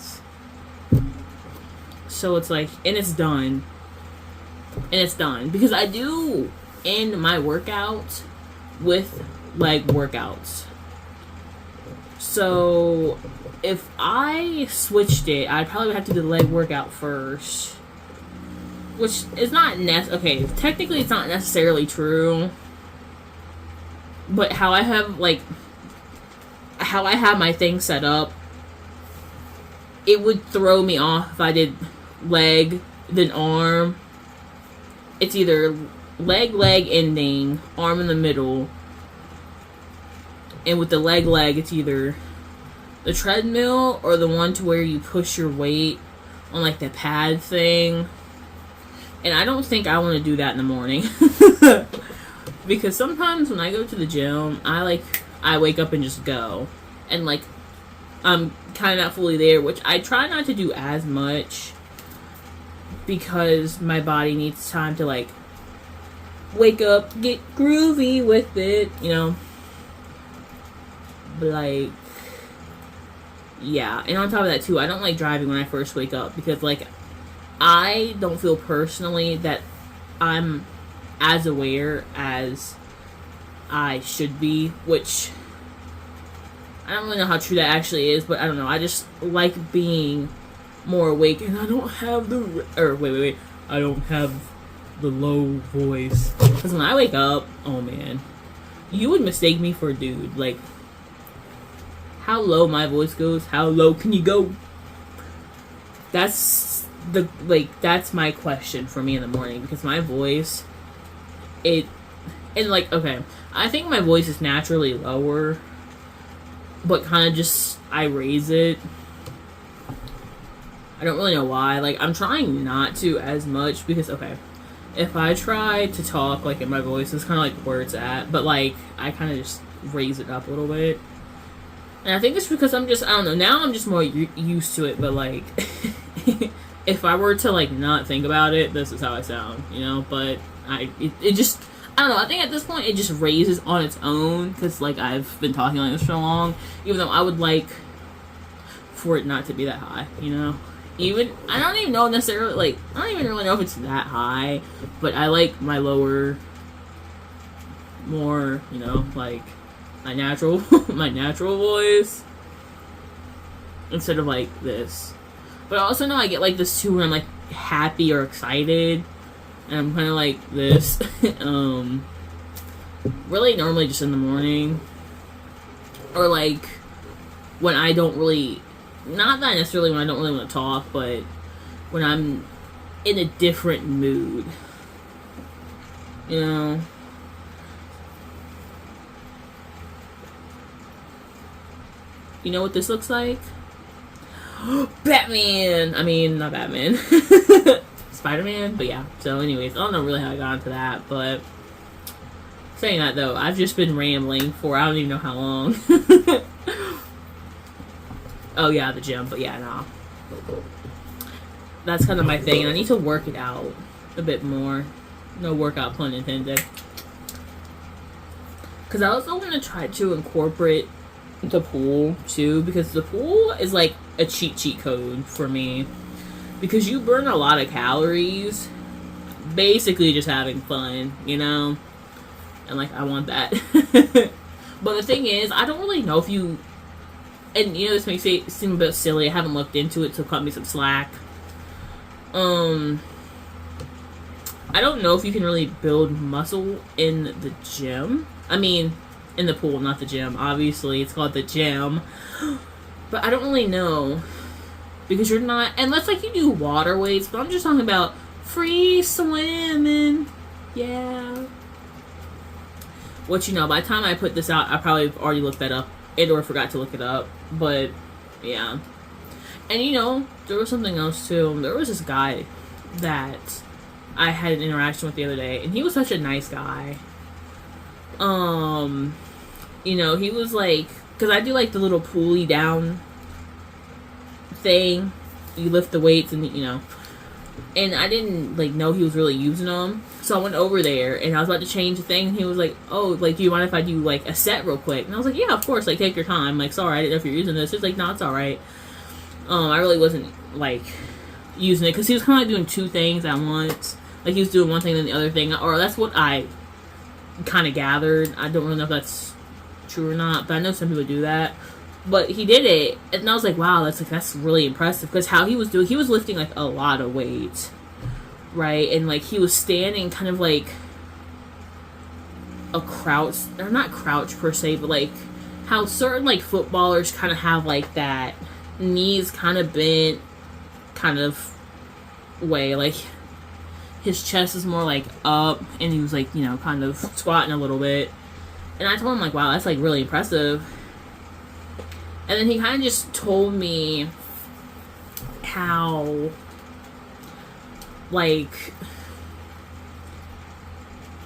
A: So it's like, and it's done. And it's done. Because I do end my workout with leg workouts. So if I switched it, I'd probably have to do the leg workout first. Which is not okay, technically it's not necessarily true. But how I have my thing set up, it would throw me off if I did leg, then arm. It's either leg ending, arm in the middle. And with the leg, it's either the treadmill or the one to where you push your weight on like the pad thing. And I don't think I want to do that in the morning. Because sometimes when I go to the gym, I wake up and just go. And like, I'm kind of not fully there, which I try not to do as much. Because my body needs time to like wake up, get groovy with it, you know. But like, yeah. And on top of that too, I don't like driving when I first wake up because like I don't feel personally that I'm as aware as I should be, which I don't really know how true that actually is, but I don't know. I just like being more awake, and I don't have the I don't have the low voice. Because when I wake up, oh man, you would mistake me for a dude. Like, how low my voice goes, how low can you go? That's that's my question for me in the morning, because my voice, okay, I think my voice is naturally lower, but kind of just, I raise it. I don't really know why. Like, I'm trying not to as much, because, okay, if I try to talk, like, in my voice, it's kind of like where it's at, but, like, I kind of just raise it up a little bit. And I think it's because I don't know, now I'm just more used to it, but, like, if I were to, like, not think about it, this is how I sound, you know? But it just, I don't know, I think at this point it just raises on its own, because, like, I've been talking like this for so long, even though I would like for it not to be that high, you know? I don't even know necessarily, like, I don't even really know if it's that high, but I like my lower, more, you know, like, my natural voice, instead of, like, this. But I also know I get, like, this too when I'm, like, happy or excited, and I'm kind of like this, really normally just in the morning, or, like, when I don't really, not that necessarily when I don't really want to talk, but when I'm in a different mood, you know? You know what this looks like? Batman! I mean, not Batman. Spider-Man? But yeah. So anyways, I don't know really how I got into that, but saying that though, I've just been rambling for I don't even know how long. Oh yeah, the gym, but yeah, nah. That's kind of my thing, and I need to work it out a bit more. No workout, pun intended. Because I also want to try to incorporate the pool too, because the pool is like a cheat code for me, because you burn a lot of calories basically just having fun, you know, and like I want that. But the thing is, I don't really know if you, and you know, this makes it seem a bit silly, I haven't looked into it, so cut me some slack. I don't know if you can really build muscle in the gym. I mean, in the pool, not the gym. Obviously, it's called the gym. But I don't really know. Because you're not, unless like you do water weights, but I'm just talking about free swimming. Yeah. What you know, by the time I put this out, I probably have already looked that up. And or forgot to look it up. But, yeah. And you know, there was something else too. There was this guy that I had an interaction with the other day, and he was such a nice guy. You know, he was like, because I do like the little pulley down thing. You lift the weights and, you know, and I didn't like know he was really using them. So I went over there and I was about to change the thing, and he was like, oh, like, do you mind if I do like a set real quick? And I was like, yeah, of course, like, take your time. Like, sorry, I didn't know if you're using this. He's like, no, it's alright. I really wasn't like using it, because he was kind of like doing two things at once. Like, he was doing one thing and the other thing, or that's what I kind of gathered. I don't really know if that's true or not, but I know some people do that. But he did it, and I was like, wow, that's really impressive, because how he was lifting like a lot of weight, right? And like he was standing kind of like a crouch, or not crouch per se, but like how certain like footballers kind of have like that knees kind of bent kind of way, like his chest is more like up, and he was like, you know, kind of squatting a little bit. And I told him like, wow, that's like really impressive. And then he kind of just told me how, like,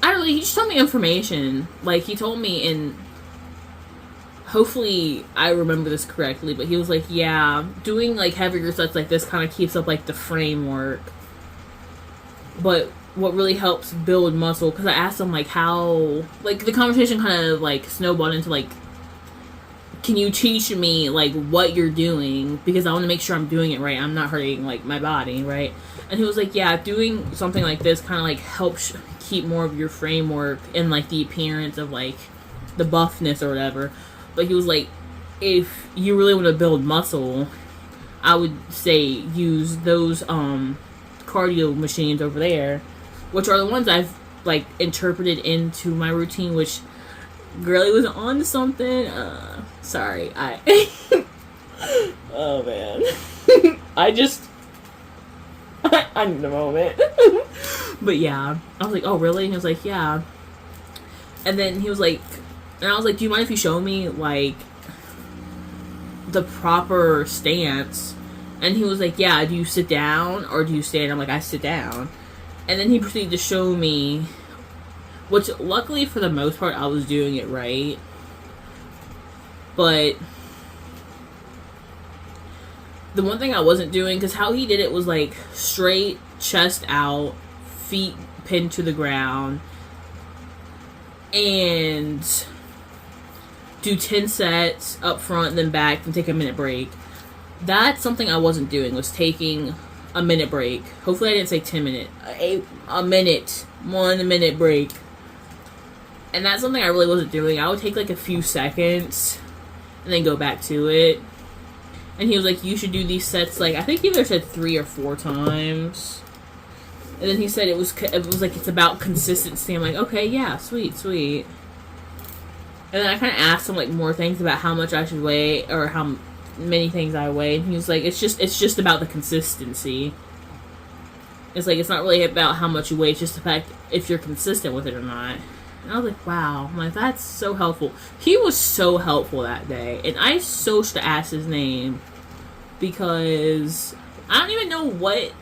A: I don't know, he just told me information. Like, he told me, and hopefully I remember this correctly, but he was like, yeah, doing like heavier sets like this kind of keeps up like the framework. But what really helps build muscle, because I asked him like how, like the conversation kind of like snowballed into like, can you teach me like what you're doing, because I want to make sure I'm doing it right, I'm not hurting like my body, right? And he was like, yeah, doing something like this kind of like helps keep more of your framework and like the appearance of like the buffness or whatever. But he was like, if you really want to build muscle, I would say use those cardio machines over there, which are the ones I've like interpreted into my routine, which Girly was on to something. Sorry, oh man. I need a moment. But yeah, I was like, oh really? And he was like, yeah. And then he was like, and I was like, do you mind if you show me like the proper stance? And he was like, yeah, do you sit down or do you stand? I'm like, I sit down. And then he proceeded to show me, which luckily for the most part I was doing it right. But the one thing I wasn't doing, because how he did it was like straight, chest out, feet pinned to the ground, and do 10 sets up front and then back and take a minute break. That's something I wasn't doing, was taking a minute break. Hopefully I didn't say 10 minutes. A minute. 1 minute break. And that's something I really wasn't doing. I would take like a few seconds and then go back to it. And he was like, you should do these sets, like, I think he either said 3 or 4 times. And then he said it was like, it's about consistency. I'm like, okay, yeah, sweet. And then I kind of asked him, like, more things about how much I should weigh, or how many things I weigh. And he was like, it's just about the consistency. It's like, it's not really about how much you weigh, it's just the fact if you're consistent with it or not. And I was like, wow. I'm like, that's so helpful. He was so helpful that day. And I so should have asked his name. Because I don't even know what...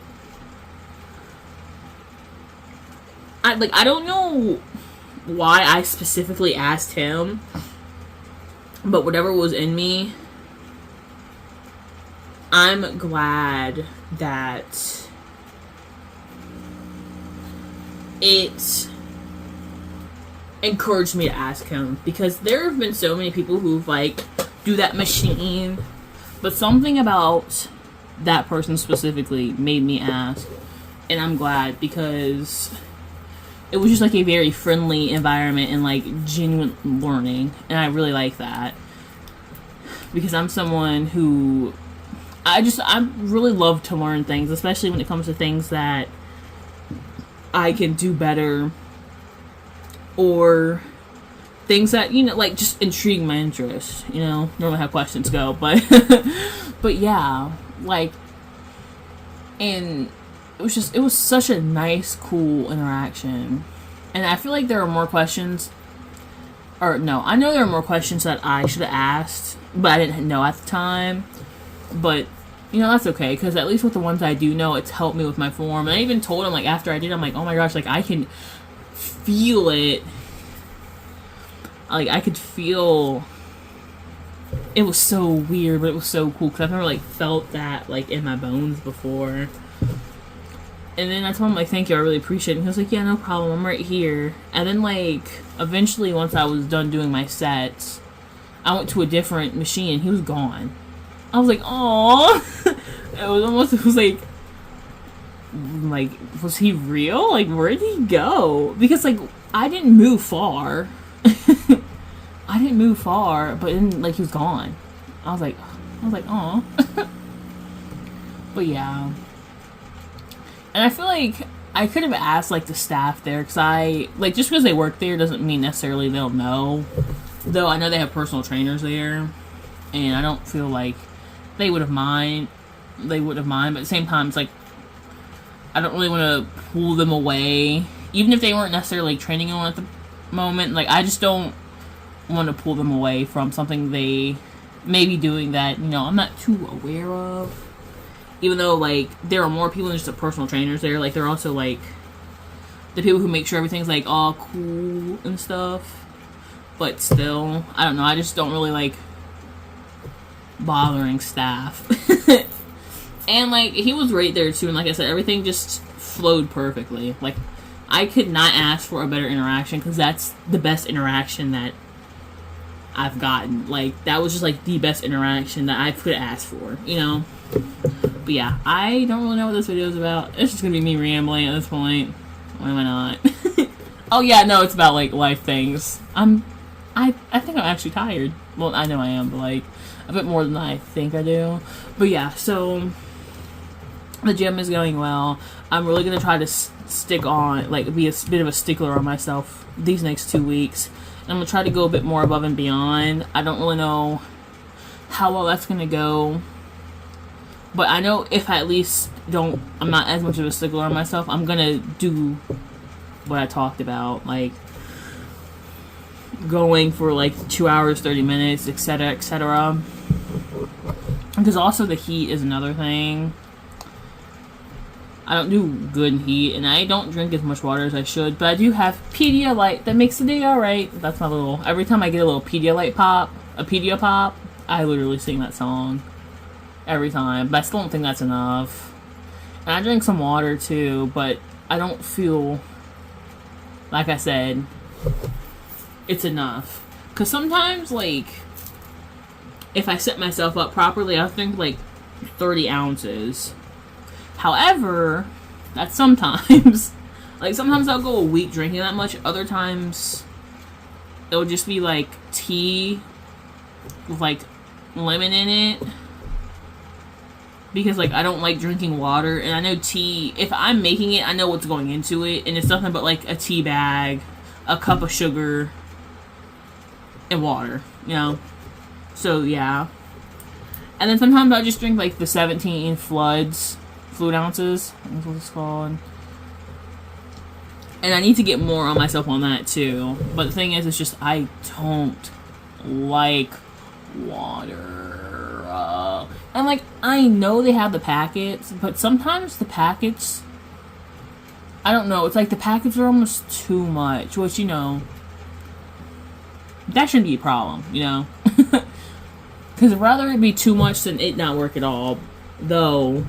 A: I don't know why I specifically asked him. But whatever was in me, I'm glad that it encouraged me to ask him, because there have been so many people who've like do that machine, but something about that person specifically made me ask, and I'm glad, because it was just like a very friendly environment and like genuine learning, and I really like that, because I'm someone who I really love to learn things, especially when it comes to things that I can do better, or things that, you know, like just intrigue my interest, you know, normally how questions go, but but yeah, like, and it was such a nice, cool interaction. And I feel like there are more questions, or no, I know there are more questions that I should have asked, but I didn't know at the time. But, you know, that's okay, because at least with the ones I do know, it's helped me with my form. And I even told him, like, after I did, I'm like, oh my gosh, like, I can feel it. Like, I could feel... It was so weird, but it was so cool, because I've never, like, felt that, like, in my bones before. And then I told him, like, thank you, I really appreciate it. And he was like, yeah, no problem, I'm right here. And then, like, eventually, once I was done doing my sets, I went to a different machine, and he was gone. I was like, aww. It was like, was he real? Like, where did he go? Because, like, I didn't move far. But then, like, he was gone. I was like, aw. But yeah. And I feel like I could have asked, like, the staff there, because just because they work there doesn't mean necessarily they'll know. Though I know they have personal trainers there, and I don't feel like they would have mind, but at the same time, it's like, I don't really want to pull them away, even if they weren't necessarily like, training on at the moment. Like, I just don't want to pull them away from something they may be doing that, you know, I'm not too aware of. Even though, like, there are more people than just the personal trainers there. Like, they're also, like, the people who make sure everything's, like, all cool and stuff. But still, I don't know, I just don't really like bothering staff. And, like, he was right there, too, and like I said, everything just flowed perfectly. Like, I could not ask for a better interaction, because that's the best interaction that I've gotten. Like, that was just, like, the best interaction that I could ask for, you know? But yeah, I don't really know what this video is about. It's just gonna be me rambling at this point. Why am I not? Oh yeah, no, it's about, like, life things. I think I'm actually tired. Well, I know I am, but like a bit more than I think I do. But yeah, so the gym is going well. I'm really gonna try to stick on, like, be a bit of a stickler on myself these next 2 weeks. And I'm gonna try to go a bit more above and beyond. I don't really know how well that's gonna go, but I know if I at least I'm not as much of a stickler on myself, I'm gonna do what I talked about, like going for like 2 hours, 30 minutes, etc., etc. Because also the heat is another thing. I don't do good in heat, and I don't drink as much water as I should, but I do have Pedialyte that makes the day alright. That's my little, every time I get a little Pedialyte pop, a Pedia pop, I literally sing that song. Every time. But I still don't think that's enough. And I drink some water too, but I don't feel, like I said, it's enough. Because sometimes, like, if I set myself up properly, I'll drink like 30 ounces. However, that's sometimes. Like, sometimes I'll go a week drinking that much. Other times, it'll just be like tea with like lemon in it. Because, like, I don't like drinking water. And I know tea, if I'm making it, I know what's going into it. And it's nothing but like a tea bag, a cup of sugar, and water, you know? So, yeah. And then sometimes I just drink like the 17 fluid ounces, that's what it's called. And I need to get more on myself on that too. But the thing is, it's just I don't like water. And like, I know they have the packets, but sometimes the packets, I don't know, it's like the packets are almost too much, which, you know, that shouldn't be a problem, you know? Because I'd rather it be too much than it not work at all. Though,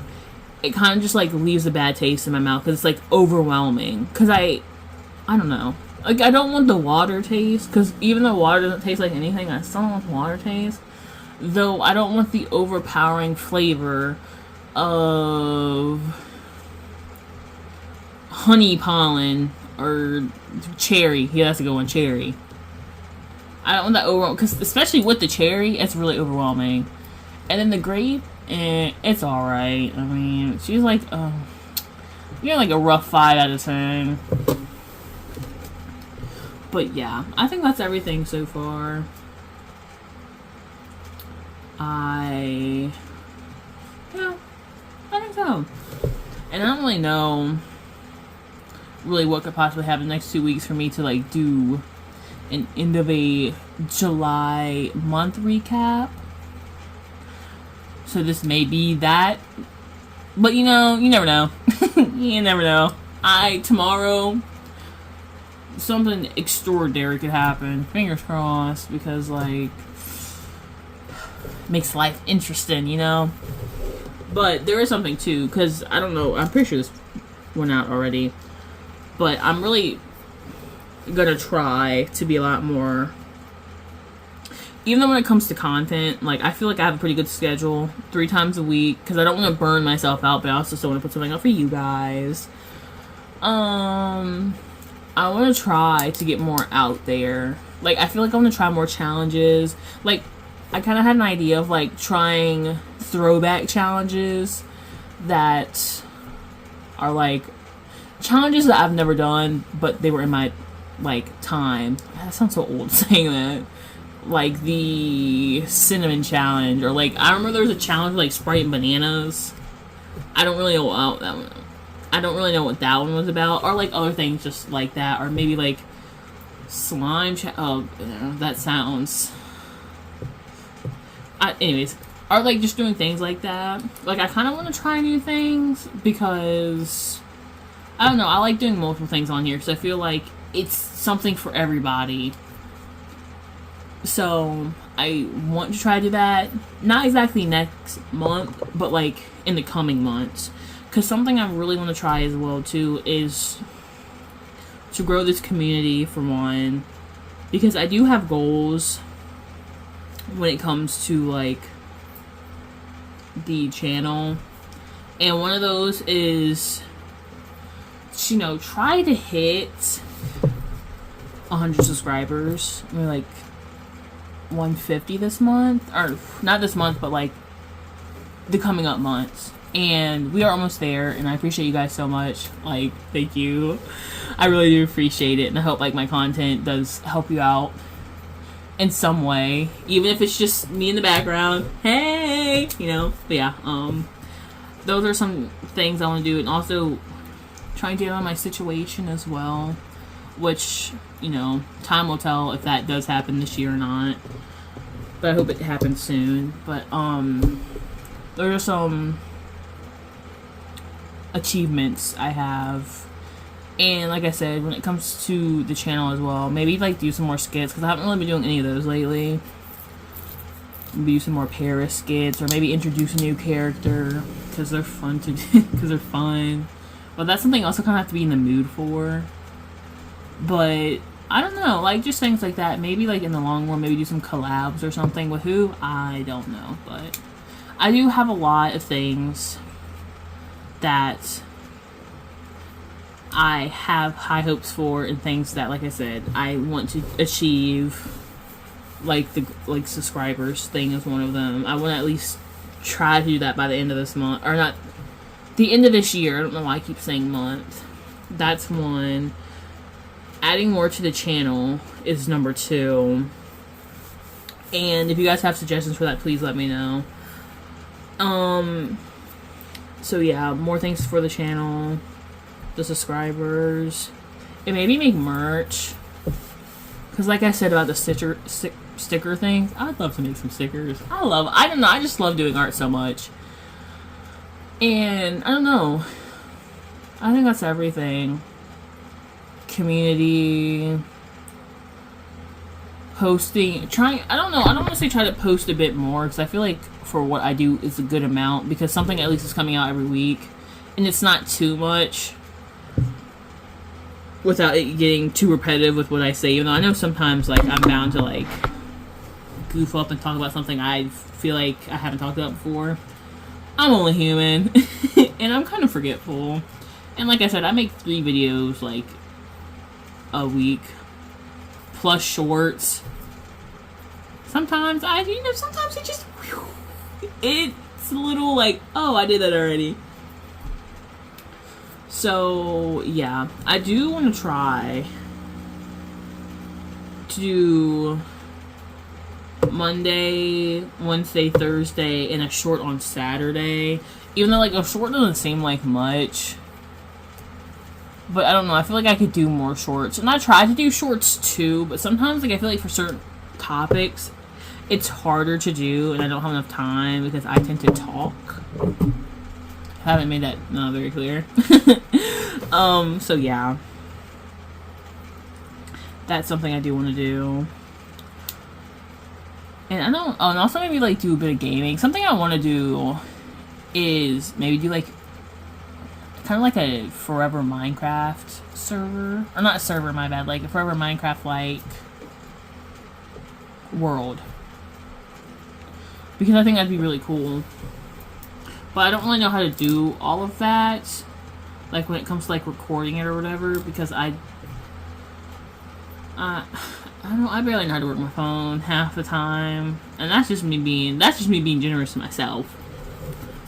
A: it kind of just, like, leaves a bad taste in my mouth because it's, like, overwhelming. Because I don't know. Like, I don't want the water taste, because even though water doesn't taste like anything, I still don't want the water taste. Though, I don't want the overpowering flavor of honey pollen or cherry. Yeah, that's a good one, cherry. I don't want that overwhelming, because especially with the cherry, it's really overwhelming. And then the grape, it's alright. I mean, she's like, you're like a rough 5 out of 10. But yeah, I think that's everything so far. I think so. And I don't really know what could possibly happen the next 2 weeks for me to like do an end of a July month recap. So this may be that. But you know, you never know. You never know. Tomorrow, something extraordinary could happen. Fingers crossed, because like, makes life interesting, you know? But there is something too, because I don't know, I'm pretty sure this went out already. But I'm really gonna try to be a lot more, even though when it comes to content, like, I feel like I have a pretty good schedule 3 times a week, because I don't want to burn myself out, but I also still want to put something out for you guys. I want to try to get more out there. Like, I feel like I want to try more challenges. Like, I kind of had an idea of, like, trying throwback challenges that are, like, challenges that I've never done, but they were in my, like, time. That sounds so old saying that. Like the cinnamon challenge, or like, I remember there was a challenge like Sprite and bananas. I don't really know that one. I don't really know what that one was about, or like other things just like that, or maybe like slime. That sounds. Anyways, or like just doing things like that. Like, I kind of want to try new things because I don't know. I like doing multiple things on here because I feel like it's something for everybody. So, I want to try to do that. Not exactly next month, but like in the coming months. Because something I really want to try as well, too, is to grow this community, for one. Because I do have goals when it comes to, like, the channel. And one of those is, you know, try to hit 100 subscribers. I mean, like, 150 this month, or not this month, but like the coming up months. And we are almost there, and I appreciate you guys so much. Like, thank you. I really do appreciate it, and I hope like my content does help you out in some way, even if it's just me in the background. Hey, you know. But yeah, those are some things I want to do, and also trying to get on my situation as well, which, you know, time will tell if that does happen this year or not. But I hope it happens soon. But there are some achievements I have, and like I said, when it comes to the channel as well, maybe like do some more skits, because I haven't really been doing any of those lately. Maybe do some more Paris skits, or maybe introduce a new character, because they're fun to do, because they're fun. But that's something else I kind of have to be in the mood for. But I don't know, like just things like that. Maybe like in the long run, maybe do some collabs or something. With who? I don't know, but I do have a lot of things that I have high hopes for, and things that, like I said, I want to achieve. Like the subscribers thing is one of them. I want to at least try to do that by the end of this month, or not the end of this year. I don't know why I keep saying month. That's one. Adding more to the channel is number 2. And if you guys have suggestions for that, please let me know. So yeah, more things for the channel, the subscribers, and maybe make merch. Cause like I said about the sticker thing, I'd love to make some stickers. I don't know, I just love doing art so much. And I don't know, I think that's everything. Community, posting, I don't want to say try to post a bit more, because I feel like for what I do is a good amount, because something at least is coming out every week, and it's not too much without it getting too repetitive with what I say, even though I know sometimes like I'm bound to like goof up and talk about something I feel like I haven't talked about before. I'm only human and I'm kind of forgetful, and like I said, I make 3 videos like a week plus shorts. Sometimes sometimes it just it's a little like, oh, I did that already. So yeah, I do want to try to do Monday, Wednesday, Thursday, and a short on Saturday. Even though like a short doesn't seem like much, but I don't know, I feel like I could do more shorts. And I try to do shorts too, but sometimes like I feel like for certain topics it's harder to do, and I don't have enough time because I tend to talk. I haven't made that very clear. So yeah, that's something I do want to do. And I don't, and also maybe like do a bit of gaming. Something I want to do is maybe do like kind of like a Forever Minecraft server, or not server, my bad, like a Forever Minecraft like world, because I think that'd be really cool. But I don't really know how to do all of that, like when it comes to like recording it or whatever, because I don't know, I barely know how to work my phone half the time, and that's just me being generous to myself.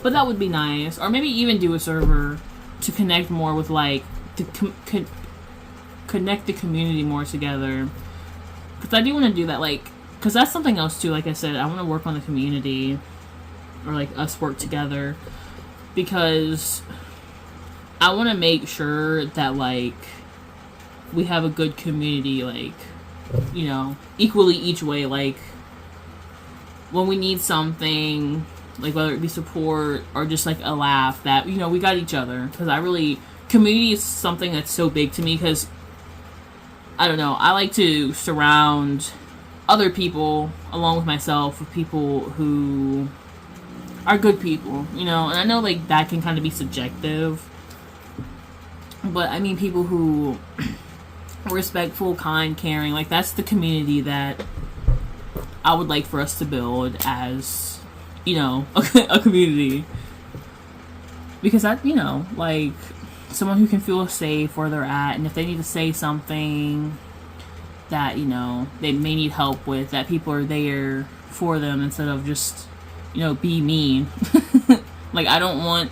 A: But that would be nice, or maybe even do a server to connect more with like to connect the community more together, because I do want to do that, like, because that's something else too. Like I said, I want to work on the community, or like us work together, because I want to make sure that like we have a good community, like, you know, equally each way. Like when we need something, like whether it be support or just like a laugh, that, you know, we got each other. Because community is something that's so big to me, because I don't know, I like to surround other people along with myself with people who are good people, you know. And I know like that can kind of be subjective, but I mean people who are respectful, kind, caring. Like that's the community that I would like for us to build as, you know, a community. Because that, you know, like someone who can feel safe where they're at, and if they need to say something, that, you know, they may need help with, that people are there for them instead of just, you know, be mean. Like, I don't want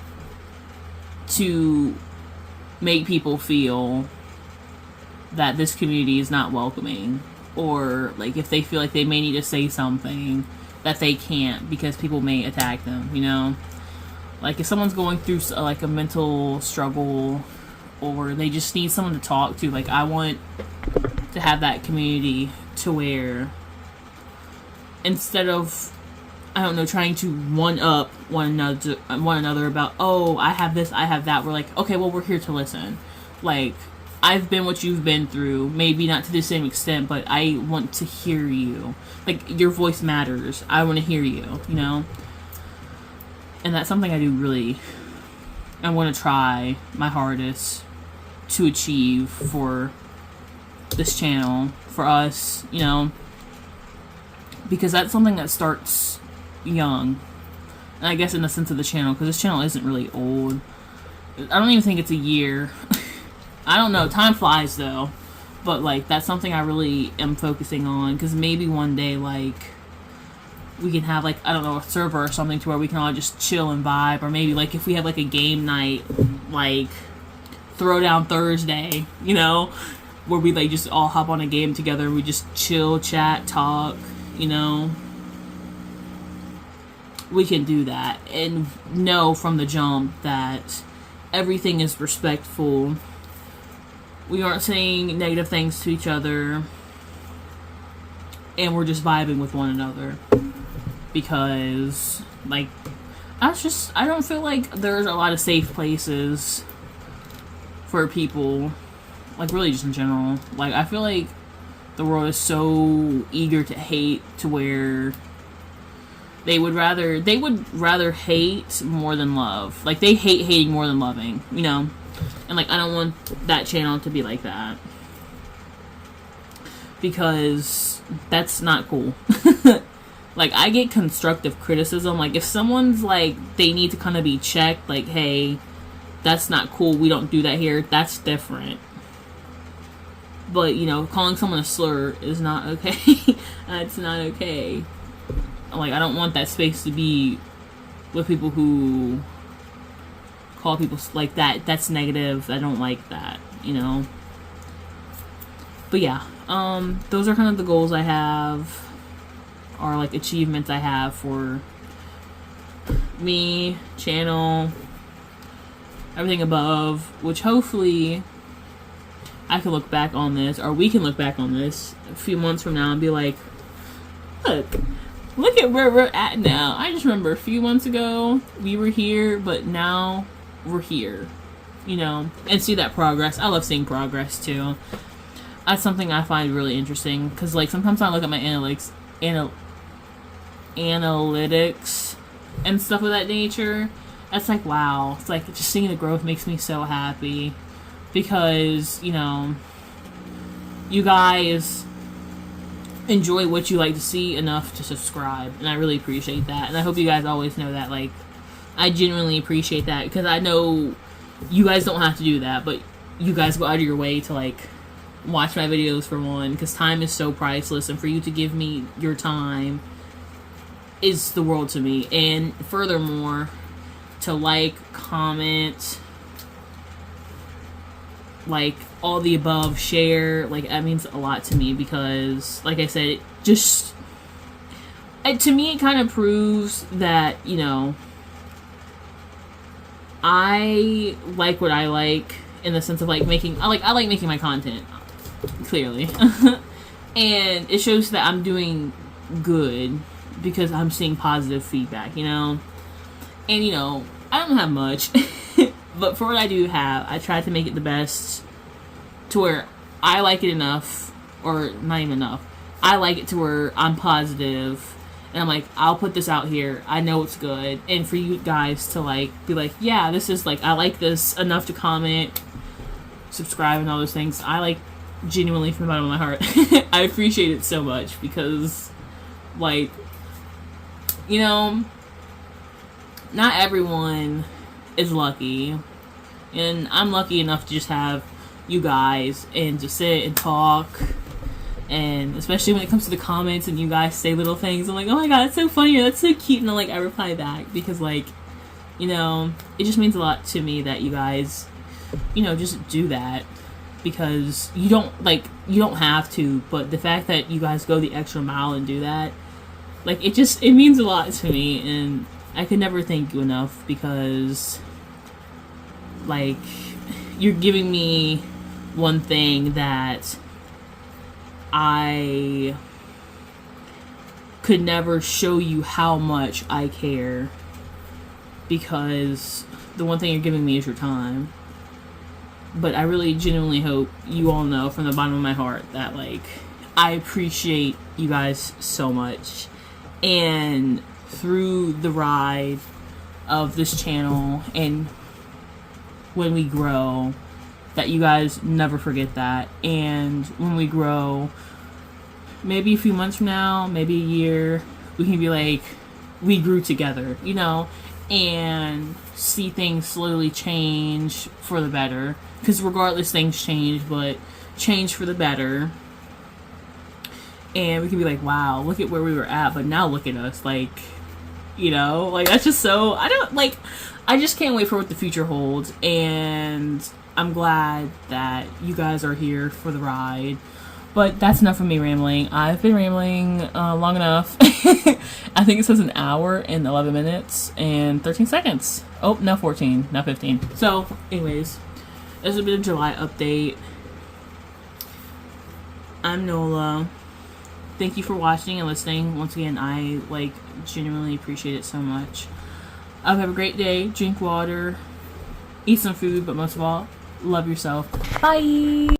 A: to make people feel that this community is not welcoming, or like if they feel like they may need to say something that they can't because people may attack them, you know. Like if someone's going through like a mental struggle or they just need someone to talk to, like I want to have that community to where instead of, I don't know, trying to one up one another about, oh, I have this, I have that, we're like, okay, well, we're here to listen. Like, I've been what you've been through, maybe not to the same extent, but I want to hear you. Like, your voice matters. I want to hear you, you know? And that's something I do really, I want to try my hardest to achieve for this channel, for us, you know? Because that's something that starts young. And I guess in the sense of the channel, because this channel isn't really old. I don't even think it's a year. I don't know. Time flies, though. But, like, that's something I really am focusing on. Because maybe one day, like, we can have, like, I don't know, a server or something to where we can all just chill and vibe. Or maybe, like, if we have, like, a game night, like, Throwdown Thursday, you know? Where we, like, just all hop on a game together and we just chill, chat, talk, you know? We can do that. And know from the jump that everything is respectful. We aren't saying negative things to each other. And we're just vibing with one another. Because, like, I don't feel like there's a lot of safe places for people. Like, really just in general. Like, I feel like the world is so eager to hate to where they would rather hate more than love. Like, they hate hating more than loving, you know? And, like, I don't want that channel to be like that. Because that's not cool. Like, I get constructive criticism. Like, if someone's, like, they need to kind of be checked, like, hey, that's not cool, we don't do that here, that's different. But, you know, calling someone a slur is not okay. That's not okay. Like, I don't want that space to be with people who call people like that. That's negative. I don't like that, you know? But yeah, those are kind of the goals I have, or like achievements I have for me, channel, everything above, which hopefully I can look back on this, or we can look back on this a few months from now and be like, look at where we're at now. I just remember a few months ago we were here, but now we're here, you know, and see that progress. I love seeing progress too. That's something I find really interesting, because like sometimes I look at my analytics and stuff of that nature. That's like, wow. It's like just seeing the growth makes me so happy, because, you know, you guys enjoy what you like to see enough to subscribe, and I really appreciate that. And I hope you guys always know that. Like, I genuinely appreciate that, because I know you guys don't have to do that, but you guys go out of your way to like watch my videos, for one, because time is so priceless, and for you to give me your time is the world to me. And furthermore, to like, comment, like all the above, share, like that means a lot to me, because like I said, to me it kind of proves that, you know, I like what I like, in the sense of like I like making my content, clearly. And it shows that I'm doing good because I'm seeing positive feedback, you know. And, you know, I don't have much, but for what I do have, I try to make it the best to where I like it enough, or not even enough. I like it to where I'm positive, and I'm like, I'll put this out here. I know it's good. And for you guys to like be like, yeah, this is like, I like this enough to comment, subscribe, and all those things. I like, genuinely from the bottom of my heart, I appreciate it so much, because like, you know, not everyone is lucky, and I'm lucky enough to just have you guys and to sit and talk And especially when it comes to the comments and you guys say little things, I'm like, oh my god, that's so funny, or that's so cute, and I reply back, because it just means a lot to me that you guys, just do that, because you don't have to, but the fact that you guys go the extra mile and do that, it means a lot to me, and I could never thank you enough, because you're giving me one thing that I could never show you how much I care, because the one thing you're giving me is your time. But I really genuinely hope you all know from the bottom of my heart that I appreciate you guys so much, and through the ride of this channel and when we grow, that you guys never forget that. And when we grow, maybe a few months from now, maybe a year, we can be like, we grew together, and see things slowly change for the better. Because regardless, things change, but change for the better. And we can be like, wow, look at where we were at, but now look at us. That's just so, I just can't wait for what the future holds. And I'm glad that you guys are here for the ride. But that's enough of me rambling. I've been rambling long enough. I think it says an hour and 11 minutes and 13 seconds. Oh, no, 14, not 15. So, anyways, there's a bit of July update. I'm Nola. Thank you for watching and listening. Once again, I genuinely appreciate it so much. Have a great day. Drink water. Eat some food, but most of all, love yourself. Bye.